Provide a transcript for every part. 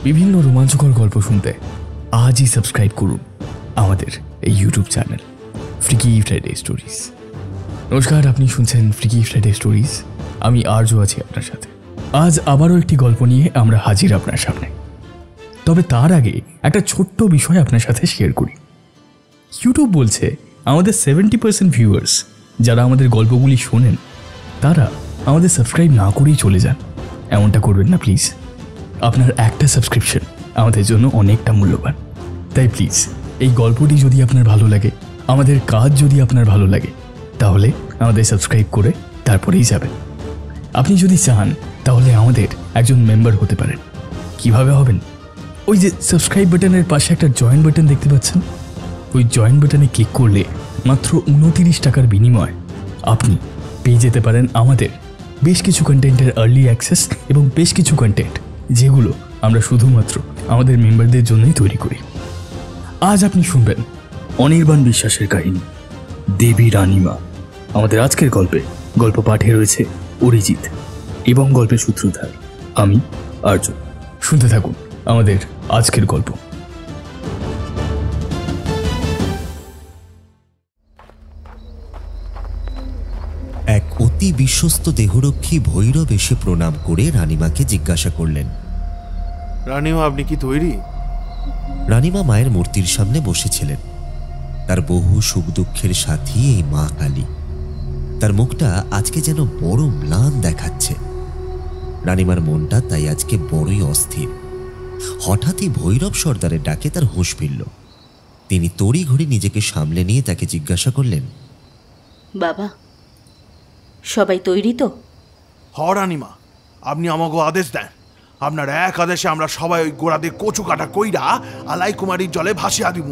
বিভিন্ন রোমাঞ্চকর গল্প শুনতে আজই সাবস্ক্রাইব করুন আমাদের এই YouTube channel freaky Friday stories. নমস্কার, আপনি শুনছেন ফ্রিকি ফ্রাইডে স্টোরিজ। আমি আর্য আছি আপনার সাথে। আজ আবারও একটি গল্প নিয়ে আমরা হাজির আপনার সামনে। তবে তার আগে একটা ছোট্ট বিষয় আপনার সাথে শেয়ার করি। ইউটিউব বলছে আমাদের 70% ভিউয়ার্স যারা আমাদের গল্পগুলি শোনেন তারা আমাদের সাবস্ক্রাইব না করেই চলে যান। এমনটা করবেন না প্লিজ। আপনার একটা সাবস্ক্রিপশন আমাদের জন্য অনেকটা মূল্যবান। তাই প্লিজ এই গল্পটি যদি আপনার ভালো লাগে, আমাদের কাজ যদি আপনার ভালো লাগে, তাহলে আমাদের সাবস্ক্রাইব করে তারপরেই যাবেন। আপনি যদি চান তাহলে আমাদের একজন মেম্বার হতে পারেন। কিভাবে হবেন? ওই যে সাবস্ক্রাইব বাটনের পাশে একটা জয়েন বাটন দেখতে পাচ্ছেন, ওই জয়েন বাটনে ক্লিক করলে মাত্র 29 টাকার বিনিময়ে আপনি পেয়ে যেতে পারেন আমাদের বেশ কিছু কন্টেন্টের আর্লি অ্যাক্সেস এবং বেশ কিছু কন্টেন্ট যেগুলো আমরা শুধুমাত্র আমাদের মেম্বারদের জন্যই তৈরি করি। আজ আপনি শুনবেন অনির্বাণ বিশ্বাসের কাহিনী দেবী রানীমা। আমাদের আজকের গল্প পাঠে রয়েছে অরিজিৎ এবং গল্পের সূত্রধার আমি আর্য। শুনতে থাকুন আমাদের আজকের গল্প। এক অতি বিশ্বস্ত দেহরক্ষী ভৈরব এসে প্রণাম করে রানীমাকে জিজ্ঞাসা করলেন, রানীমা, আপনি কি তৈরি? রানীমা মায়ের মূর্তির সামনে বসেছিলেন। তার বহু সুখ দুঃখের সাথী এই মা কালী। তার মুখটা আজকে যেন বড় ম্লান দেখাচ্ছে। রানীমার মনটা তাই আজকে বড়ই অস্থির। হঠাৎই ভৈরব সর্দারের ডাকে তার হুঁশ ফিরল। তিনি তড়িঘড়ি নিজেকে সামলে নিয়ে তাকে জিজ্ঞাসা করলেন, বাবা, সবাই তৈরি তো? রানীমা, আপনি আমাকে আদেশ দেন। আপনার এক আদেশে আমরা সবাই ওই গোড়াতে কচু কাটা কইরা আলাই কুমারীর জলে ভাসিয়া দিব।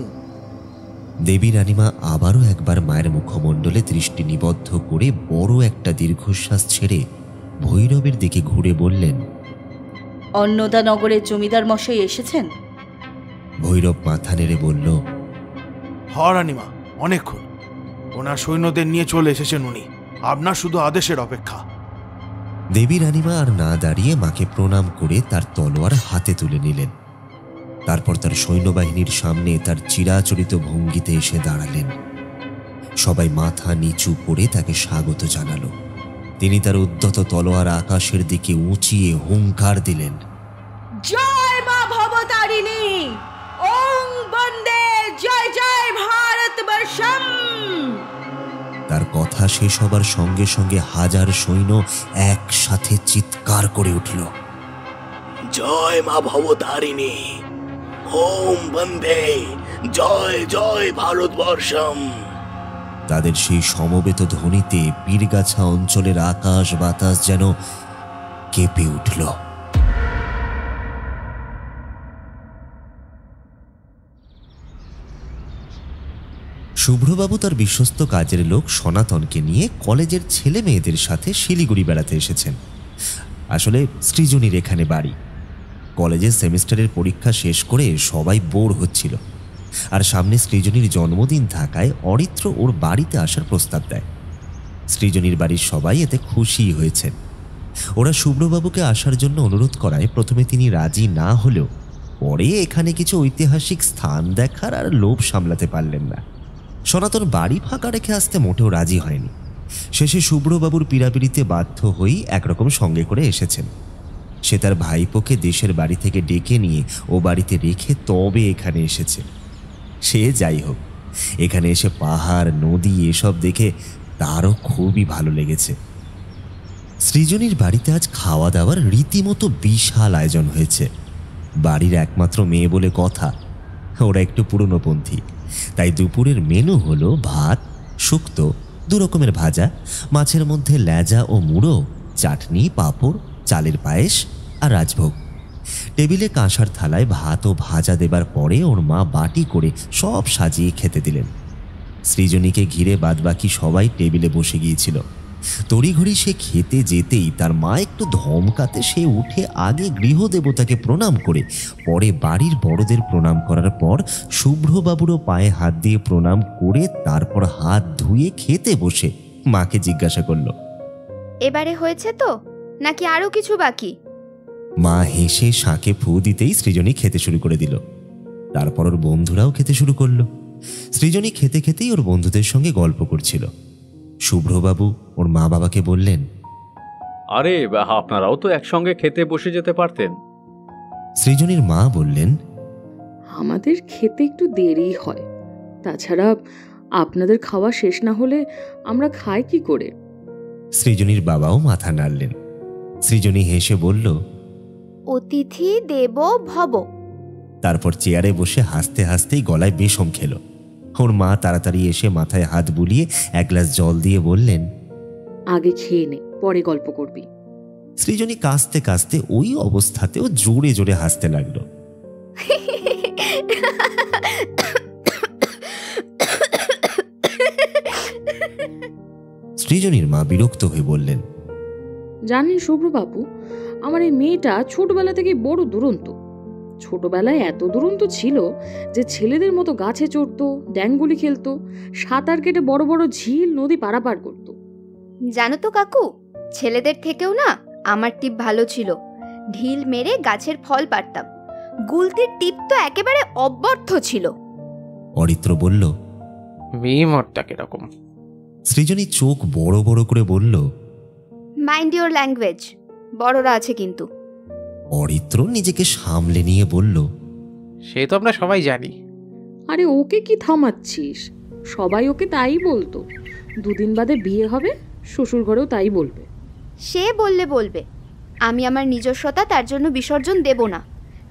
দেবী রানীমা আবারও একবার মায়ের মুখমণ্ডলে দৃষ্টি নিবদ্ধ করে বড় একটা দীর্ঘশ্বাস ছেড়ে ভৈরবের দিকে ঘুরে বললেন, অন্নদানগরের জমিদার মশাই এসেছেন? ভৈরব মাথা নেড়ে বলল, রানীমা, অনেকক্ষণ। ওনার সৈন্যদের নিয়ে চলে এসেছেন উনি। আপনার শুধু আদেশের অপেক্ষা। দেবী রানীমা আর না দাঁড়িয়ে মাকে প্রণাম করে তার তলোয়ার হাতে তুলে নিলেন। তারপর তার সৈন্যবাহিনীর সামনে তার চিরাচরিত ভঙ্গিতে এসে দাঁড়ালেন। সবাই মাথা নিচু করে তাকে স্বাগত জানালো। তিনি তার উদ্ধত তলোয়ার আকাশের দিকে উঁচিয়ে হুঙ্কার দিলেন, জয় মা ভবতারিণী, ওং বন্দে জয় জয় ভারতবর্ষম। তার কথা শেষ হবার সঙ্গে সঙ্গে হাজার সৈন্য একসাথে চিৎকার করে উঠল, জয় মা ভবতারিণী, ওম বন্দে জয় জয় ভারতবর্ষম। তাদের সেই সমবেত ধ্বনিতে পীরগাছা অঞ্চলের আকাশ বাতাস যেন কেঁপে উঠল। শুভ্রবাবু তার বিশ্বস্ত কাজের লোক সনাতনকে নিয়ে কলেজের ছেলে মেয়েদের সাথে শিলিগুড়ি বেড়াতে এসেছেন। আসলে সৃজনীর এখানে বাড়ি। কলেজের সেমিস্টারের পরীক্ষা শেষ করে সবাই বোর হচ্ছিল, আর সামনে সৃজনীর জন্মদিন থাকায় অরিত্র ওর বাড়িতে আসার প্রস্তাব দেয়। সৃজনীর বাড়ির সবাই এতে খুশি হয়েছেন। ওরা শুভ্রবাবুকে আসার জন্য অনুরোধ করায় প্রথমে তিনি রাজি না হলেও পরে এখানে কিছু ঐতিহাসিক স্থান দেখার আর লোভ সামলাতে পারলেন না। সনাতন বাড়ি ফাঁকা রেখে আসতে মোটেও রাজি হয়নি। শেষে শুভ্রবাবুর পীড়াপিড়িতে বাধ্য হয়েই একরকম সঙ্গে করে এসেছেন। সে তার ভাইপোকে দেশের বাড়ি থেকে ডেকে নিয়ে ও বাড়িতে রেখে তবে এখানে এসেছে। সে যাই হোক, এখানে এসে পাহাড় নদী এসব দেখে তারও খুবই ভালো লেগেছে। সৃজনীর বাড়িতে আজ খাওয়া দাওয়ার রীতিমতো বিশাল আয়োজন হয়েছে। বাড়ির একমাত্র মেয়ে বলে কথা, ওরা একটু পুরনোপন্থী। তাই দুপুরের মেনু হলো ভাত, শুক্তো, 2 রকমের ভাজা, মাছের মধ্যে লেজা ও মুড়ো, চাটনি, পাঁপড়, চালের পায়েস আর রাজভোগ। টেবিলে কাঁসার থালায় ভাত ও ভাজা দেবার পরে ওর মা বাটি করে সব সাজিয়ে খেতে দিলেন। সৃজনীকে ঘিরে বাদবাকি সবাই টেবিলে বসে গিয়েছিল। তড়িঘড়ি সে খেতে যেতেই তার মা একটু ধমকাতে সে উঠে আগে গৃহদেবতাকে প্রণাম করে পরে বাড়ির বড়দের প্রণাম করার পর শুভ্রবাবুরও পায়ে হাত দিয়ে প্রণাম করে তারপর হাত ধুয়ে খেতে বসে মাকে জিজ্ঞাসা করল, এবারে হয়েছে তো নাকি আরো কিছু বাকি? মা হেসে শাঁখে ফু দিতেই সৃজনী খেতে শুরু করে দিল। তারপর ওর বন্ধুরাও খেতে শুরু করলো। সৃজনী খেতে খেতেই ওর বন্ধুদের সঙ্গে গল্প করছিল। শুভ্রবাবু ওর মা বাবাকে বললেন, আরে আপনারাও তো একসঙ্গে খেতে বসে যেতে পারতেন। সৃজনীর মা বললেন, আমাদের খেতে একটু দেরি হয়, তাছাড়া আপনাদের খাওয়া শেষ না হলে আমরা খাই কি করে? সৃজনীর বাবাও মাথা নাড়লেন। সৃজনী হেসে বলল, অতিথি দেব ভব। তারপর চেয়ারে বসে হাসতে হাসতেই গলায় বেশম খেল। ওর মা তাড়াতাড়ি এসে মাথায় হাত বুলিয়ে এক গ্লাস জল দিয়ে বললেন, আগে খেয়ে নে, পরে গল্প করবি। সৃজনী কাঁদতে কাঁদতে ওই অবস্থাতেও জোরে জোরে হাসতে লাগলো। সৃজনীর মা বিরক্ত হয়ে বললেন, জানেন শুভ্রবাবু, আমার এই মেয়েটা ছোটবেলা থেকে বড় দুরন্ত। ছোটবেলায় এত দুরন্ত ছিল যে ছেলেদের মতো গাছে চড়তো, ড্যাঙ্গুলি খেলতো, সাঁতার কেটে বড় বড় ঝিল নদী পারাপার করত। জানো তো কাকু, ছেলেদের থেকেও না আমার টিপ ভালো ছিল। ঢিল মেরে গাছের ফল পারতাম। গুলতির টিপ তো একেবারে অব্যর্থ ছিল। অরিত্র বলল, মেয়ে মতটা কিরকম? সৃজনী চোখ বড় বড় করে বলল, মাইন্ড ইওর ল্যাঙ্গুয়েজ, বড়রা আছে কিন্তু। অরিত্র নিজেকে সামলে নিয়ে বলল, সে তো আমরা সবাই জানি। আরে ওকে কি থামাচ্ছিস? সবাই ওকে তাই বলতো। দুদিন বাদে বিয়ে হবে, শ্বশুর ঘরেও তাই বলবে। সে বললে বলবে, আমি আমার নিজস্বতা তার জন্য বিসর্জন দেব না।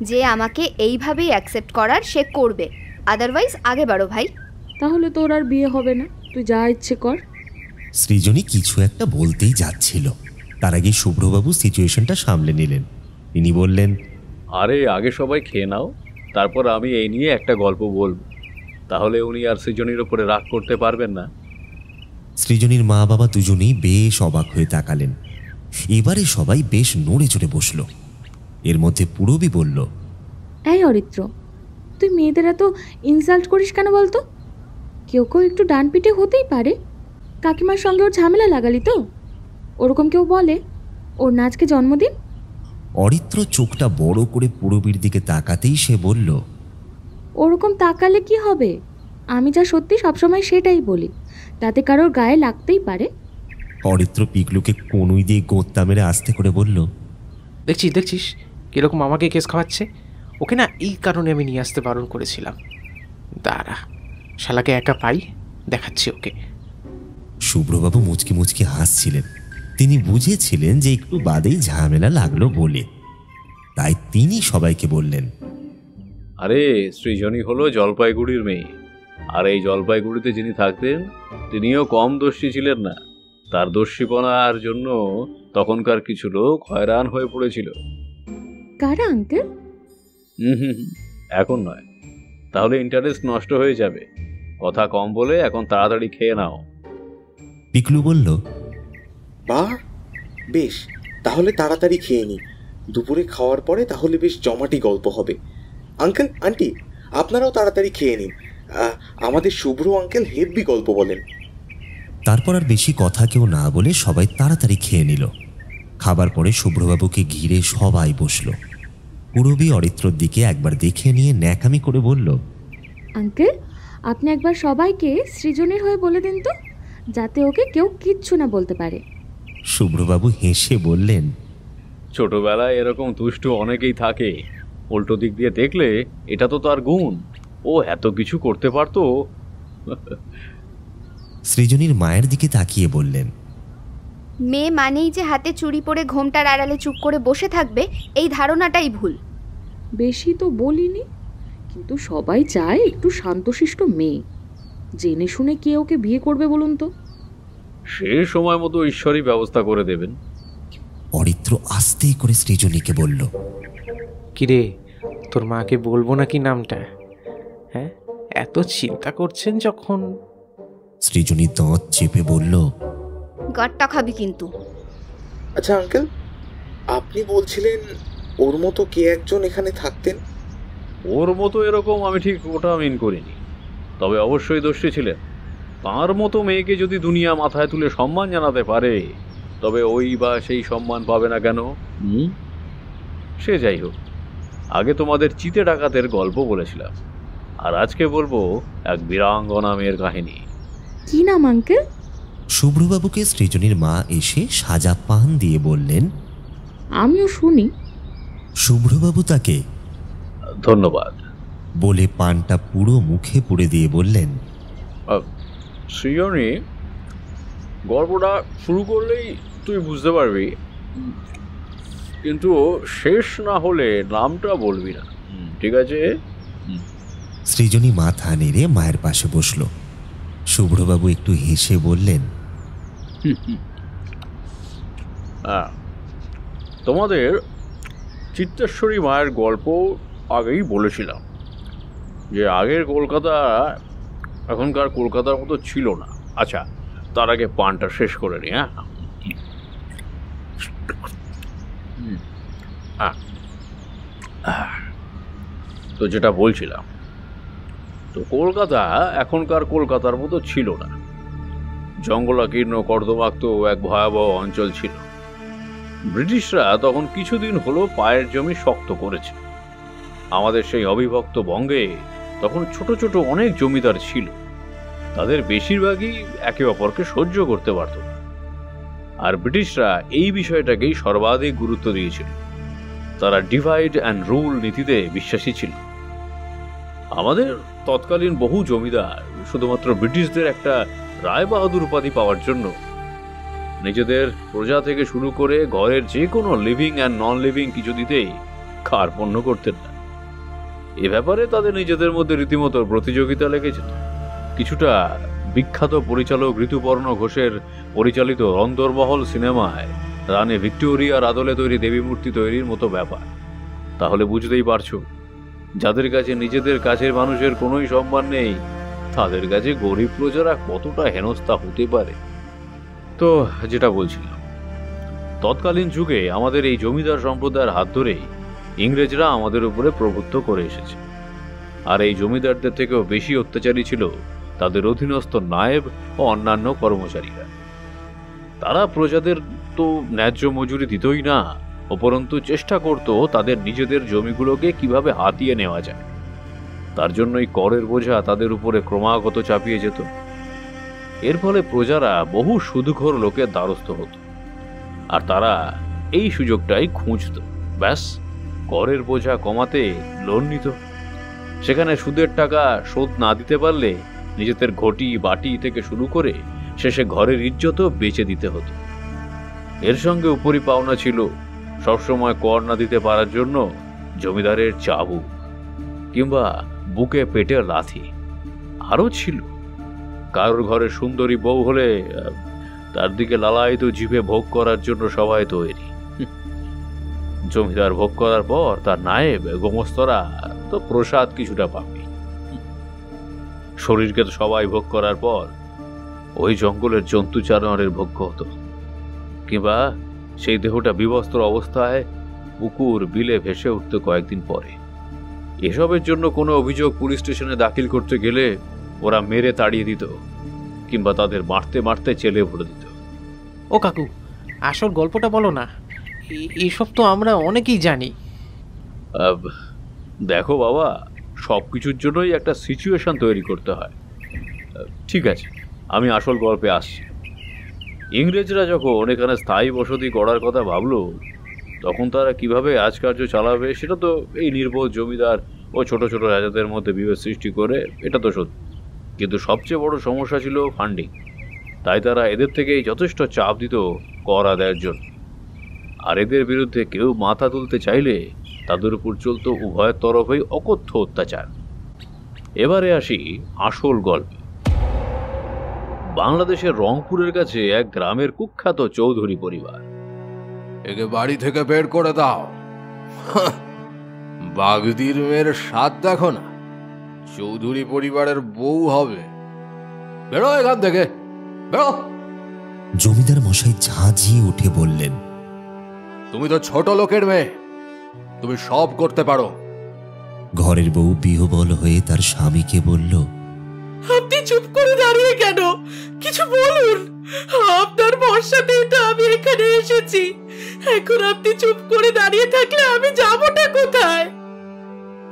যে আমাকে এইভাবেই অ্যাকসেপ্ট করার সে করবে, আদারওয়াইজ আগে বাড়ো ভাই। তাহলে তোর আর বিয়ে হবে না, তুই যা ইচ্ছে কর। সৃজনী কিছু একটা বলতেই যাচ্ছিল, তার আগে শুভ্রবাবু সিচুয়েশনটা সামলে নিলেন। তিনি বললেন, আরে আগে সবাই খেয়ে নাও, তারপর আমি এই নিয়ে একটা গল্প বলবো, তাহলে উনি আর সৃজনীর ওপরে রাগ করতে পারবেন না। সৃজনীর মা বাবা দুজনেই বেশ অবাক হয়ে তাকালেন। এবারে সবাই বেশ নড়ে চড়ে বসল। এর মধ্যে পূরবী বলল, এই অরিত্র, তুই মেয়েদের এত ইনসাল্ট করিস কেন বলতো? কেউ কেউ একটু ডান পিঠে হতেই পারে। কাকিমার সঙ্গে ওর ঝামেলা লাগালি তো? ওরকম কেউ বলে ওর নাচকে জন্মদিন? অরিত্র চোখটা বড় করে পূরবীর দিকে তাকাতেই সে বলল, ওরকম তাকালে কি হবে? আমি যা সত্যি সবসময় সেটাই বলি, তাতে কারোর গায়ে লাগতেই পারে। অরিত্র পিকলুকে কনুই দিয়ে গোঁত্তা মেরে আস্তে করে বলল, দেখছিস কিরকম আমাকে কেস খাওয়াচ্ছে? ওকে না এই কারণে আমি নিয়ে আসতে বারণ করেছিলাম। দাঁড়া, শালাকে একা পাই, দেখাচ্ছি ওকে। শুভ্রবাবু মুচকি মুচকি হাসছিলেন। তিনি বুঝেছিলেন যে একটু বাদেই ঝামেলা লাগলো বলে, তাই তিনি সবাইকে বললেন, আরে সৃজনী হলো জলপাইগুড়ির মেয়ে, আর এই জলপাইগুড়িতে যিনি থাকতেন তিনিও কম দোষী ছিলেন না। তার দোষীপনার জন্য তখনকার কিছু লোক হয়রান হয়ে পড়েছিল। কারা আঙ্কেল? এখন নয়, তাহলে ইন্টারেস্ট নষ্ট হয়ে যাবে। কথা কম বলে এখন তাড়াতাড়ি খেয়ে নাও। পিকলু বলল, বাহ, বেশ, তাহলে তাড়াতাড়ি খেয়ে নি। দুপুরে খাওয়ার পরে তাহলে বেশ জমাটি গল্প হবে। আঙ্কেল, আন্টি, আপনারাও তাড়াতাড়ি খেয়ে নিন। আমাদের শুভ্র আঙ্কেল হেব্বি গল্প বলেন। তারপর আর বেশি কথা কেউ না বলে সবাই তাড়াতাড়ি খেয়ে নিল। খাবার পরে শুভ্রবাবুকে ঘিরে সবাই বসল। পূরবী অরিত্রর দিকে একবার দেখে নিয়ে ন্যাকামি করে বলল, আঙ্কেল, আপনি একবার সবাইকে সৃজনের হয়ে বলে দিন তো, যাতে ওকে কেউ কিচ্ছু না বলতে পারে। শুভ্রবাবু হেসে বললেন, ছোটবেলায় এরকম দুষ্টু অনেকেই থাকে, উল্টো দিক দিয়ে দেখলে এটা তো তার গুণ, ও এত কিছু করতে পারতো। সৃজনীর মায়ের দিকে তাকিয়ে বললেন, মেয়ে মানেই যে হাতে চুড়ি পরে ঘোমটার আড়ালে চুপ করে বসে থাকবে, এই ধারণাটাই ভুল। বেশি তো বলিনি, কিন্তু সবাই চায় একটু শান্তশিষ্ট মেয়ে। জেনে শুনে কে ওকে বিয়ে করবে বলুন তো? সে সময় মতো ঈশ্বরই ব্যবস্থা করে দেবেন। অরিত্র আস্তে করে সৃজনীকে বলল, কিরে, তোর মাকে বলবো নাকি নামটা? হ্যাঁ, এত চিন্তা করছেন যখন। সৃজনী দাঁত চেপে বলল, গাট্টা খাবি কিন্তু। আচ্ছা আঙ্কেল, আপনি বলছিলেন ওর মতো কে একজন এখানে থাকতেন? ওর মতো এরকম আমি ঠিক ওটা মিন করিনি, তবে অবশ্যই দোষী ছিলেন। তার মতো মেয়েকে যদি দুনিয়া মাথায় তুলে সম্মান জানাতে পারে, তবে ওই বা সেই সম্মান পাবে না কেন? সে যাই হোক, আগে তোমাদের চিতে ডাকাতের গল্প বলেছিলাম, আর আজকে বলবো এক বীরাঙ্গনা মেয়ের কাহিনী। কি নাম আঙ্কেল? শুভ্রবাবুকে সৃজনীর মা এসে সাজা পান দিয়ে বললেন। আমিও শুনি। শুভ্রবাবু তাকে ধন্যবাদ বলে পানটা পুরো মুখে পুড়ে দিয়ে বললেন, সৃজনী, গল্পটা শুরু করলেই তুই বুঝতে পারবি, কিন্তু শেষ না হলে নামটা বলবি না, ঠিক আছে? সৃজনী মাথা নেড়ে মায়ের পাশে বসল। শুভ্রবাবু একটু হেসে বললেন, তোমাদের চিত্তেশ্বরী মায়ের গল্প আগেই বলেছিলাম যে আগের কলকাতা এখনকার কলকাতার মতো ছিল না। আচ্ছা, তার আগে পানটা শেষ করে নি। তো যেটা বলছিলাম, তো কলকাতা এখনকার কলকাতার মতো ছিল না। জঙ্গলাকীর্ণ কর্দমাক্ত এক ভয়াবহ অঞ্চল ছিল। ব্রিটিশরা তখন কিছুদিন হলো পায়ের জমি শক্ত করেছে। আমাদের সেই অবিভক্ত বঙ্গে তখন ছোট ছোট অনেক জমিদার ছিল। তাদের বেশিরভাগই একে অপরকে সহ্য করতে পারত, আর ব্রিটিশরা এই বিষয়টাকেই সর্বাধিক গুরুত্ব দিয়েছিল। তারা ডিভাইড অ্যান্ড রুল নীতিতে বিশ্বাসী ছিল। আমাদের তৎকালীন বহু জমিদার শুধুমাত্র ব্রিটিশদের একটা রায় বাহাদুর উপাধি পাওয়ার জন্য নিজেদের প্রজা থেকে শুরু করে ঘরের যে কোনো লিভিং অ্যান্ড নন লিভিং কিছু দিতেই কার্পণ্য করতেন না। এ ব্যাপারে তাদের নিজেদের মধ্যে রীতিমতো প্রতিযোগিতা লেগে যেত। কিছুটা বিখ্যাত পরিচালক ঋতুপর্ণ ঘোষের পরিচালিত অন্দরমহল সিনেমায় রানী ভিক্টোরিয়ার আদলে তৈরি দেবী মূর্তি তৈরির মতো ব্যাপার। তাহলে বুঝতেই পারছো, যাদের কাছে নিজেদের কাছের মানুষের কোনোই সম্মান নেই, তাদের কাছে গরিব প্রজারা কতটা হেনস্থা হতে পারে। তো যেটা বলছিলাম, তৎকালীন যুগে আমাদের এই জমিদার সম্প্রদায়ের হাত ধরেই ইংরেজরা আমাদের উপরে প্রভুত্ব করে এসেছে। আর এই জমিদারদের থেকেও বেশি অত্যাচারী ছিল তাদের অধীনস্থ নায়েব ও অন্যান্য কর্মচারীরা। তারা প্রজাদের তো ন্যায্য মজুরি দিতই না, উপরন্তু চেষ্টা করত তাদের নিজেদের জমিগুলোকে কিভাবে হাতিয়ে নেওয়া যায়। তার জন্যই করের বোঝা তাদের উপরে ক্রমাগত চাপিয়ে যেত। এর ফলে প্রজারা বহু সুদখোর লোকের দ্বারস্থ হতো, আর তারা এই সুযোগটাই খুঁজত। ব্যাস, করের বোঝা কমাতে লোন নিত। সেখানে সুদের টাকা শোধ না দিতে পারলে নিজেদের ঘটি বাটি থেকে শুরু করে শেষে ঘরের ইজ্জতও বেচে দিতে হতো। এর সঙ্গে উপরি পাওনা ছিল সবসময় কর না দিতে পারার জন্য জমিদারের চাবুক কিংবা বুকে পেটে লাথি। আরও ছিল, কারোর ঘরে সুন্দরী বউ হলে তার দিকে লালায়িত জিভে ভোগ করার জন্য সবাই তৈরি। জমিদার ভোগ করার পর তার নায়েব গোমস্তরা তো প্রসাদ কিছুটা পাবে। শরীরকে তো সবাই ভোগ করার পর ওই জঙ্গলের জন্তু জানোয়ারের ভোগ্য হতো, কিংবা সেই দেহটা বিবস্ত্র অবস্থায় পুকুর বিলে ভেসে উঠতে কয়েকদিন পরে। এসবের জন্য কোনো অভিযোগ পুলিশ স্টেশনে দাখিল করতে গেলে ওরা মেরে তাড়িয়ে দিত, কিংবা তাদের মারতে মারতে জেলে ভরে দিত। ও কাকু, আসল গল্পটা বলো না, এসব তো আমরা অনেকেই জানি। দেখো বাবা, সব কিছুর জন্যই একটা সিচুয়েশন তৈরি করতে হয়। ঠিক আছে, আমি আসল গল্পে আসছি। ইংরেজরা যখন এখানে স্থায়ী বসতি গড়ার কথা ভাবলো, তখন তারা কিভাবে রাজকার্য চালাবে সেটা তো এই নির্বোধ জমিদার ও ছোট ছোট রাজাদের মধ্যে বিভেদ সৃষ্টি করে, এটা তো সত্যি। কিন্তু সবচেয়ে বড় সমস্যা ছিল ফান্ডিং। তাই তারা এদের থেকেই যথেষ্ট চাপ দিত কর আদায়ের জন্য। আর এদের বিরুদ্ধে কেউ মাথা তুলতে চাইলে তাদের উপর চলত উভয়ের তরফেই অকথ্য অত্যাচার। এবারে আসি আসল গল্পে। বাংলাদেশের রংপুরের কাছে এক গ্রামের কুখ্যাত চৌধুরী পরিবার। একে বাড়ি থেকে বের করে দাও। বাগদির মেয়ের স্বাদ দেখো না, চৌধুরী পরিবারের বউ হবে। বেরো এখান থেকে, বেরো। জমিদার মশাই ঝাঁঝিয়ে উঠে বললেন, তুমি তো ছোট লোকের মেয়ে, তুমি সব করতে পারো। ঘরের বউ বিহ্বল হয়ে তার স্বামীকে বলল, আপনি চুপ করে দাঁড়িয়ে কেন? কিছু বলুন, আপনার ভরসাতেই তো আমি এখানে এসেছি। এখন আপনি চুপ করে দাঁড়িয়ে থাকলে আমি যাবোটা কোথায়?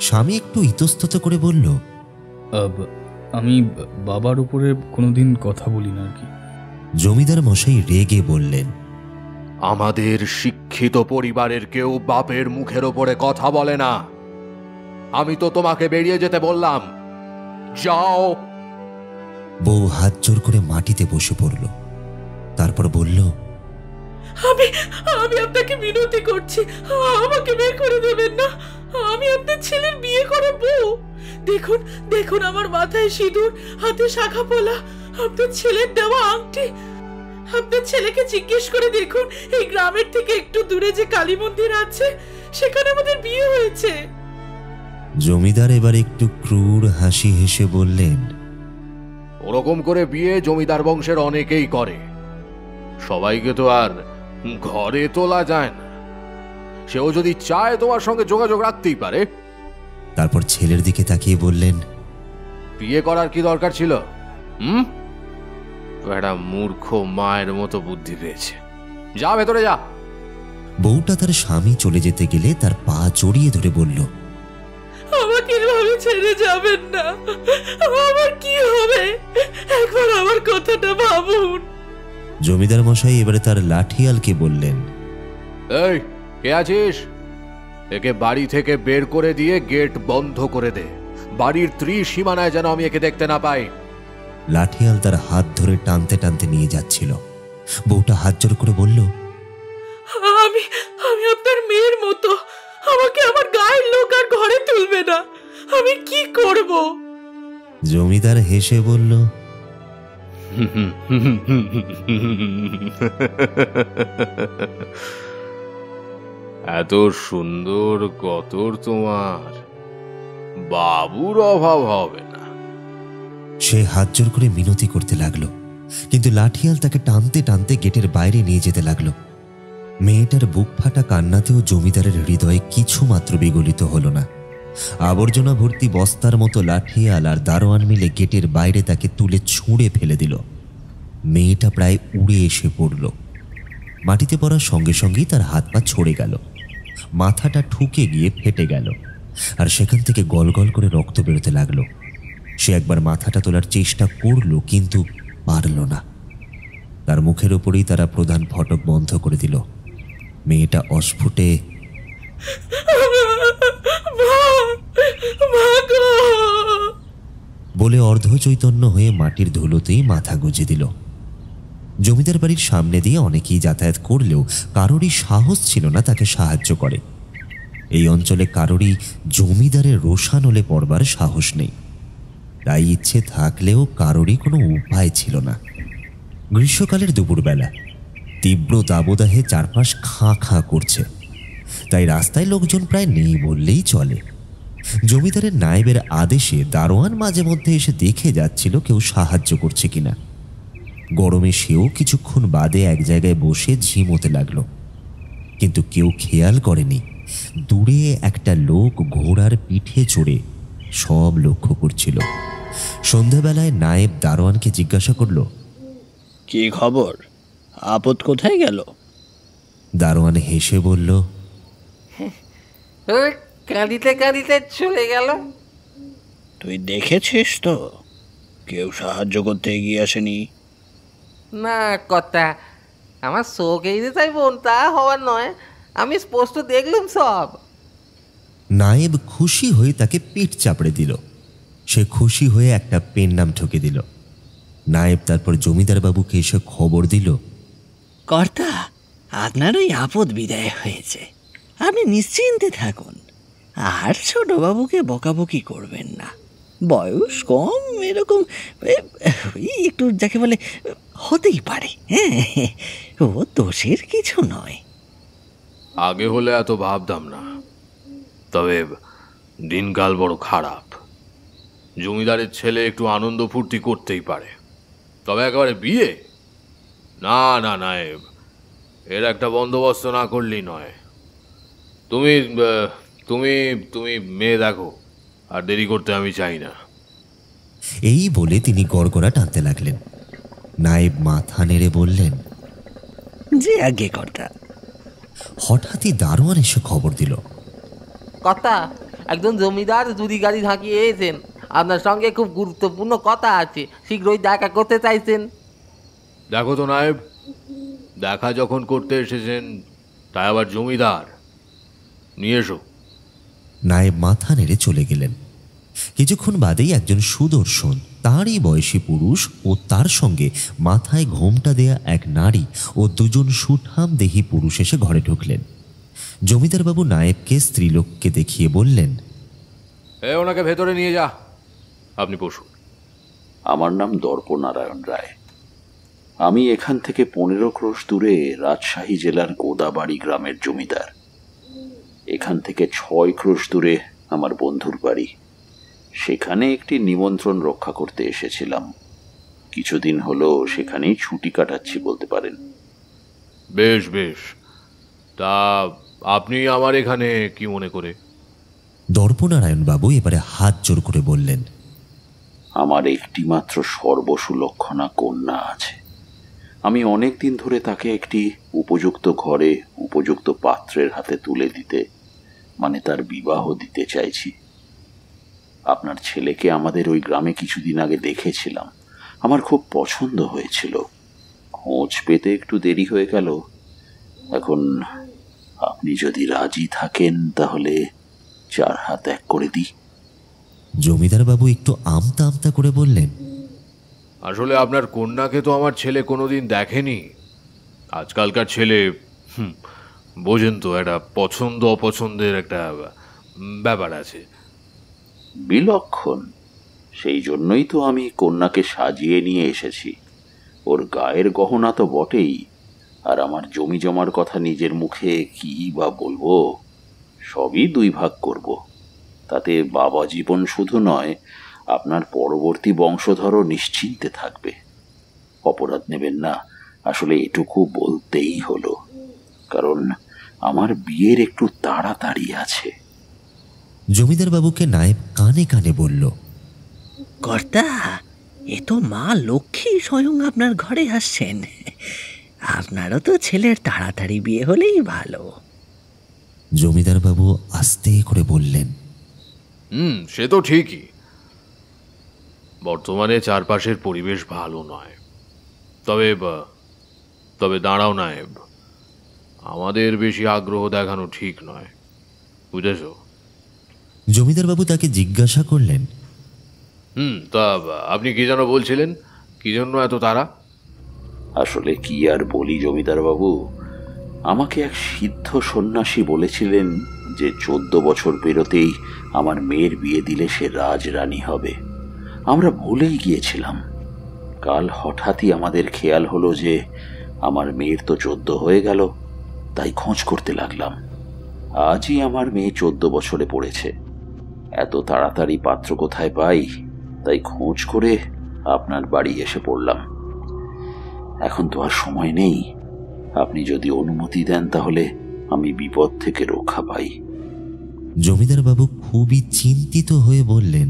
স্বামী একটু ইতস্তত করে বলল, আমি বাবার উপরে কোনোদিন কথা বলি না আর কি। জমিদার মশাই রেগে বললেন, আমাদের শিক্ষিত পরিবারের কেউ বাপের মুখের ওপরে কথা বলে না। আমি তো তোমাকে বেরিয়ে যেতে বললাম, যাও। বউ হাত জোর করে মাটিতে বসে পড়ল, তারপর বলল, আমি আপনাকে মিনতি করছি, আমাকে বের করে দেবেন না। আমি আপনার ছেলের বিয়ে করা বউ। দেখুন দেখুন, আমার মাথায় সিঁদুর, হাতে শাখা পলা, আপনার ছেলের দেওয়া আংটি। আপনার ছেলেকে জিজ্ঞেস করে দেখুন, এই গ্রামের থেকে একটু দূরে যে কালী মন্দির আছে, সেখানে আমাদের বিয়ে হয়েছে। জমিদার এবার একটু ক্রূর হাসি হেসে বললেন, ওরকম করে বিয়ে জমিদার বংশের অনেকেই করে। সবাইকে তো আর ঘরে তোলা যায় না। সেও যদি চায় তোমার সঙ্গে যোগাযোগ রাখতেই পারে। তারপর ছেলের দিকে তাকিয়ে বললেন, বিয়ে করার কি দরকার ছিল? একটা মূর্খ মায়ের মতো বুদ্ধি পেয়েছে। যা ভেতরে যা। বউটা তার স্বামী চলে যেতে গেলে তার পা জড়িয়ে ধরে বলল, আমাকে এভাবে ছেড়ে যাবেন না। আমার কি হবে? একবার আমার কথাটা ভাবুন। জমিদার মশাই এবারে তার লাঠিয়ালকে বললেন, এই কে আছিস? একে বাড়ি থেকে বের করে দিয়ে গেট বন্ধ করে দে। বাড়ির ত্রিসীমানায় যেন আমি একে দেখতে না পাই। লাঠিয়াল তার হাত ধরে টানতে টানতে নিয়ে যাচ্ছিল। বউটা হাত জোর করে বলল, আমি আপনার মেয়ের মতো, আমাকে আমার গায়ের লোক আর ঘরে তুলবে না। আমি কি করব? জমিদার হেসে বলল, এত সুন্দর গতর তোমার, বাবুর অভাব হবে না। সে হাত জোর করে মিনতি করতে লাগলো, কিন্তু লাঠিয়াল তাকে টানতে টানতে গেটের বাইরে নিয়ে যেতে লাগলো। মেয়েটার বুক ফাটা কান্নাতেও জমিদারের হৃদয়ে কিছু মাত্র বিগলিত হলো না। আবর্জনা ভর্তি বস্তার মতো লাঠিয়াল আর দারোয়ান মিলে গেটের বাইরে তাকে তুলে ছুঁড়ে ফেলে দিল। মেয়েটা প্রায় উড়ে এসে পড়ল। মাটিতে পড়ার সঙ্গে সঙ্গেই তার হাত পা ছড়ে গেল, মাথাটা ঠুকে গিয়ে ফেটে গেল, আর সেখান থেকে গল গল করে রক্ত বেরোতে লাগলো। সে একবার মাথাটা তোলার চেষ্টা করল, কিন্তু পারল না। তার মুখের ওপরেই তারা প্রধান ফটক বন্ধ করে দিল। মেয়েটা অস্ফুটে বলে অর্ধ চৈতন্য হয়ে মাটির ধুলোতেই মাথা গুঁজে দিল। জমিদার বাড়ির সামনে দিয়ে অনেকেই যাতায়াত করলেও কারোরই সাহস ছিল না তাকে সাহায্য করে। এই অঞ্চলে কারোরই জমিদারের রোষানলে পড়বার সাহস নেই, তাই ইচ্ছে থাকলেও কারোরই কোনো উপায় ছিল না। গ্রীষ্মকালের দুপুরবেলা তীব্র দাবদাহে চারপাশ খাঁ খাঁ করছে, তাই রাস্তায় লোকজন প্রায় নেই বললেই চলে। জমিদারের নায়েবের আদেশে দারোয়ান মাঝে মধ্যে এসে দেখে যাচ্ছিল কেউ সাহায্য করছে কিনা। গরমে সেও কিছুক্ষণ বাদে এক জায়গায় বসে ঝিমোতে লাগলো, কিন্তু কেউ খেয়াল করেনি দূরে একটা লোক ঘোড়ার পিঠে চড়ে সব লক্ষ্য করছিল। সন্ধ্যাবেলায় নায়েব দারোয়ানকে জিজ্ঞাসা করল, কি খবর? আপদ কোথায় গেল? দারোয়ান হেসে বলল, কাঁদিতে কাঁদিতে চলে গেল। তুই দেখেছিস তো? কেউ সাহায্য করতে এগিয়ে আসেনি? না কথা, আমার চোখ এই যে তাই বোন, তা হওয়ার নয়, আমি স্পষ্ট দেখলাম সব। নায়েব খুশি হয়ে তাকে পিঠ চাপড়ে দিল। সে খুশি হয়ে একটা পেন নাম ঠকে দিল। নায়েব তারপর জমিদার বাবুকে এসে খবর দিল, কর্তা, আপনার ওই আপদ বিদায় হয়েছে, আপনি নিশ্চিন্তে থাকুন। আর ছোটবাবুকে বকাবকি করবেন না। বয়স কম, এরকম একটু যাকে বলে হতেই পারে। হ্যাঁ, ও দোষের কিছু নয়। আগে হলে এত ভাবতাম না, তবে দিনকাল বড় খারাপ। জমিদারের ছেলে একটু আনন্দ ফুর্তি করতেই পারে, তবে একেবারে বিয়ে না। না নায়েব, এর একটা বন্দোবস্ত না করলেই নয়। তুমি তুমি তুমি মেয়ে দেখো, আর দেরি করতে আমি চাই না। এই বলে তিনি গড়গড়া টানতে লাগলেন। নায়েব মাথা নেড়ে বললেন, যে আগে কর্তা। হঠাৎই দারোয়ান এসে খবর দিল, কথা, একজন জমিদার জুরি গাড়ি ঝাঁকিয়ে এসেছেন, আপনার সঙ্গে খুব গুরুত্বপূর্ণ কথা আছে, শীঘ্রই দেখা করতে চাইছেন। দেখো তো নায়েব, দেখা যখন করতে এসেছেন তাই আবার জমিদার, নিয়ে এসো। নায়েব মাথা নেড়ে চলে গেলেন। কিছুক্ষণ বাদেই একজন সুদর্শন তারই বয়সী পুরুষ ও তার সঙ্গে মাথায় ঘোমটা দেয়া এক নারী ও দুজন সুঠাম দেহী পুরুষ এসে ঘরে ঢুকলেন। জমিদারবাবু নায়েবকে স্ত্রীলোককে দেখিয়ে বললেন, ওনাকে ভেতরে নিয়ে যা, আপনি বসুন। আমার নাম দর্পনারায়ণ রায়। আমি এখান থেকে 15 ক্রোশ দূরে রাজশাহী জেলার গোদাবাড়ি গ্রামের জমিদার। এখান থেকে 6 ক্রোশ দূরে আমার বন্ধুর বাড়ি, সেখানে একটি নিমন্ত্রণ রক্ষা করতে এসেছিলাম। কিছুদিন হলো সেখানেই ছুটি কাটাচ্ছি বলতে পারেন। বেশ বেশ, তা আপনি আমার এখানে কি মনে করে? দর্পনারায়ণ বাবু এবারে হাত জোর করে বললেন, আমার একটি মাত্র সর্বসুলক্ষণা কন্যা আছে। আমি অনেক দিন ধরে তাকে একটি উপযুক্ত ঘরে উপযুক্ত পাত্রের হাতে তুলে দিতে, মানে তার বিবাহ দিতে চাইছি। আপনার ছেলেকে আমাদের ওই গ্রামে কিছুদিন আগে দেখেছিলাম, আমার খুব পছন্দ হয়েছিল। খোঁজ পেতে একটু দেরি হয়ে গেল। এখন আপনি যদি রাজি থাকেন তাহলে 4 হাত এক করে দিই। জমিদার বাবু একটু আমতা আমতা করে বললেন, আসলে আপনার কন্যাকে তো আমার ছেলে কোনোদিন দেখেনি। আজকালকার ছেলে বোঝেন তো, একটা পছন্দ অপছন্দের একটা ব্যাপার আছে। বিলক্ষণ, সেই জন্যই তো আমি কন্যাকে সাজিয়ে নিয়ে এসেছি। ওর গায়ের গহনা তো বটেই, আর আমার জমি জমার কথা নিজের মুখে কি বা বলবো, সবই 2 ভাগ করব। তাতে বাবা জীবন শুধু নয়, আপনার পরবর্তী বংশধরও নিশ্চিন্তে থাকবে। অপরাধ নেবেন না, আসলে এটুকু বলতেই হলো, কারণ আমার বিয়ের একটু তাড়াতাড়ি আছে। জমিদার বাবুকে নায়েব কানে কানে বলল, কর্তা, এ তো মা লক্ষ্মী স্বয়ং আপনার ঘরে আসছেন। আপনারও তো ছেলের তাড়াতাড়ি বিয়ে হলেই ভালো। জমিদার বাবু আস্তে করে বললেন, সে তো ঠিকই। বর্তমানে চারপাশের পরিবেশ ভালো নয়। তবে দাঁড়াও নায়েব, আমাদের বেশি আগ্রহ দেখানো ঠিক নয়, বুঝেছ? জমিদার বাবু তাকে জিজ্ঞাসা করলেন, তা আপনি কি যেন বলছিলেন, কি জন্য এত তাড়া? আসলে কি আর বলি জমিদার বাবু, আমাকে এক সিদ্ধ সন্ন্যাসী বলেছিলেন যে 14 বছর পেরোতেই আমার মেয়ের বিয়ে দিলে সে রাজরানী হবে। আমরা ভুলেই গিয়েছিলাম। কাল হঠাৎই আমাদের খেয়াল হলো যে আমার মেয়ের তো 14 হয়ে গেল, তাই খোঁজ করতে লাগলাম। আজই আমার মেয়ে 14 বছরে পড়েছে। এত তাড়াতাড়ি পাত্র কোথায় পাই, তাই খোঁজ করে আপনার বাড়ি এসে পড়লাম। এখন তো আর সময় নেই, আপনি যদি অনুমতি দেন তাহলে আমি বিপদ থেকে রক্ষা পাই। জমিদার বাবু খুবই চিন্তিত হয়ে বললেন,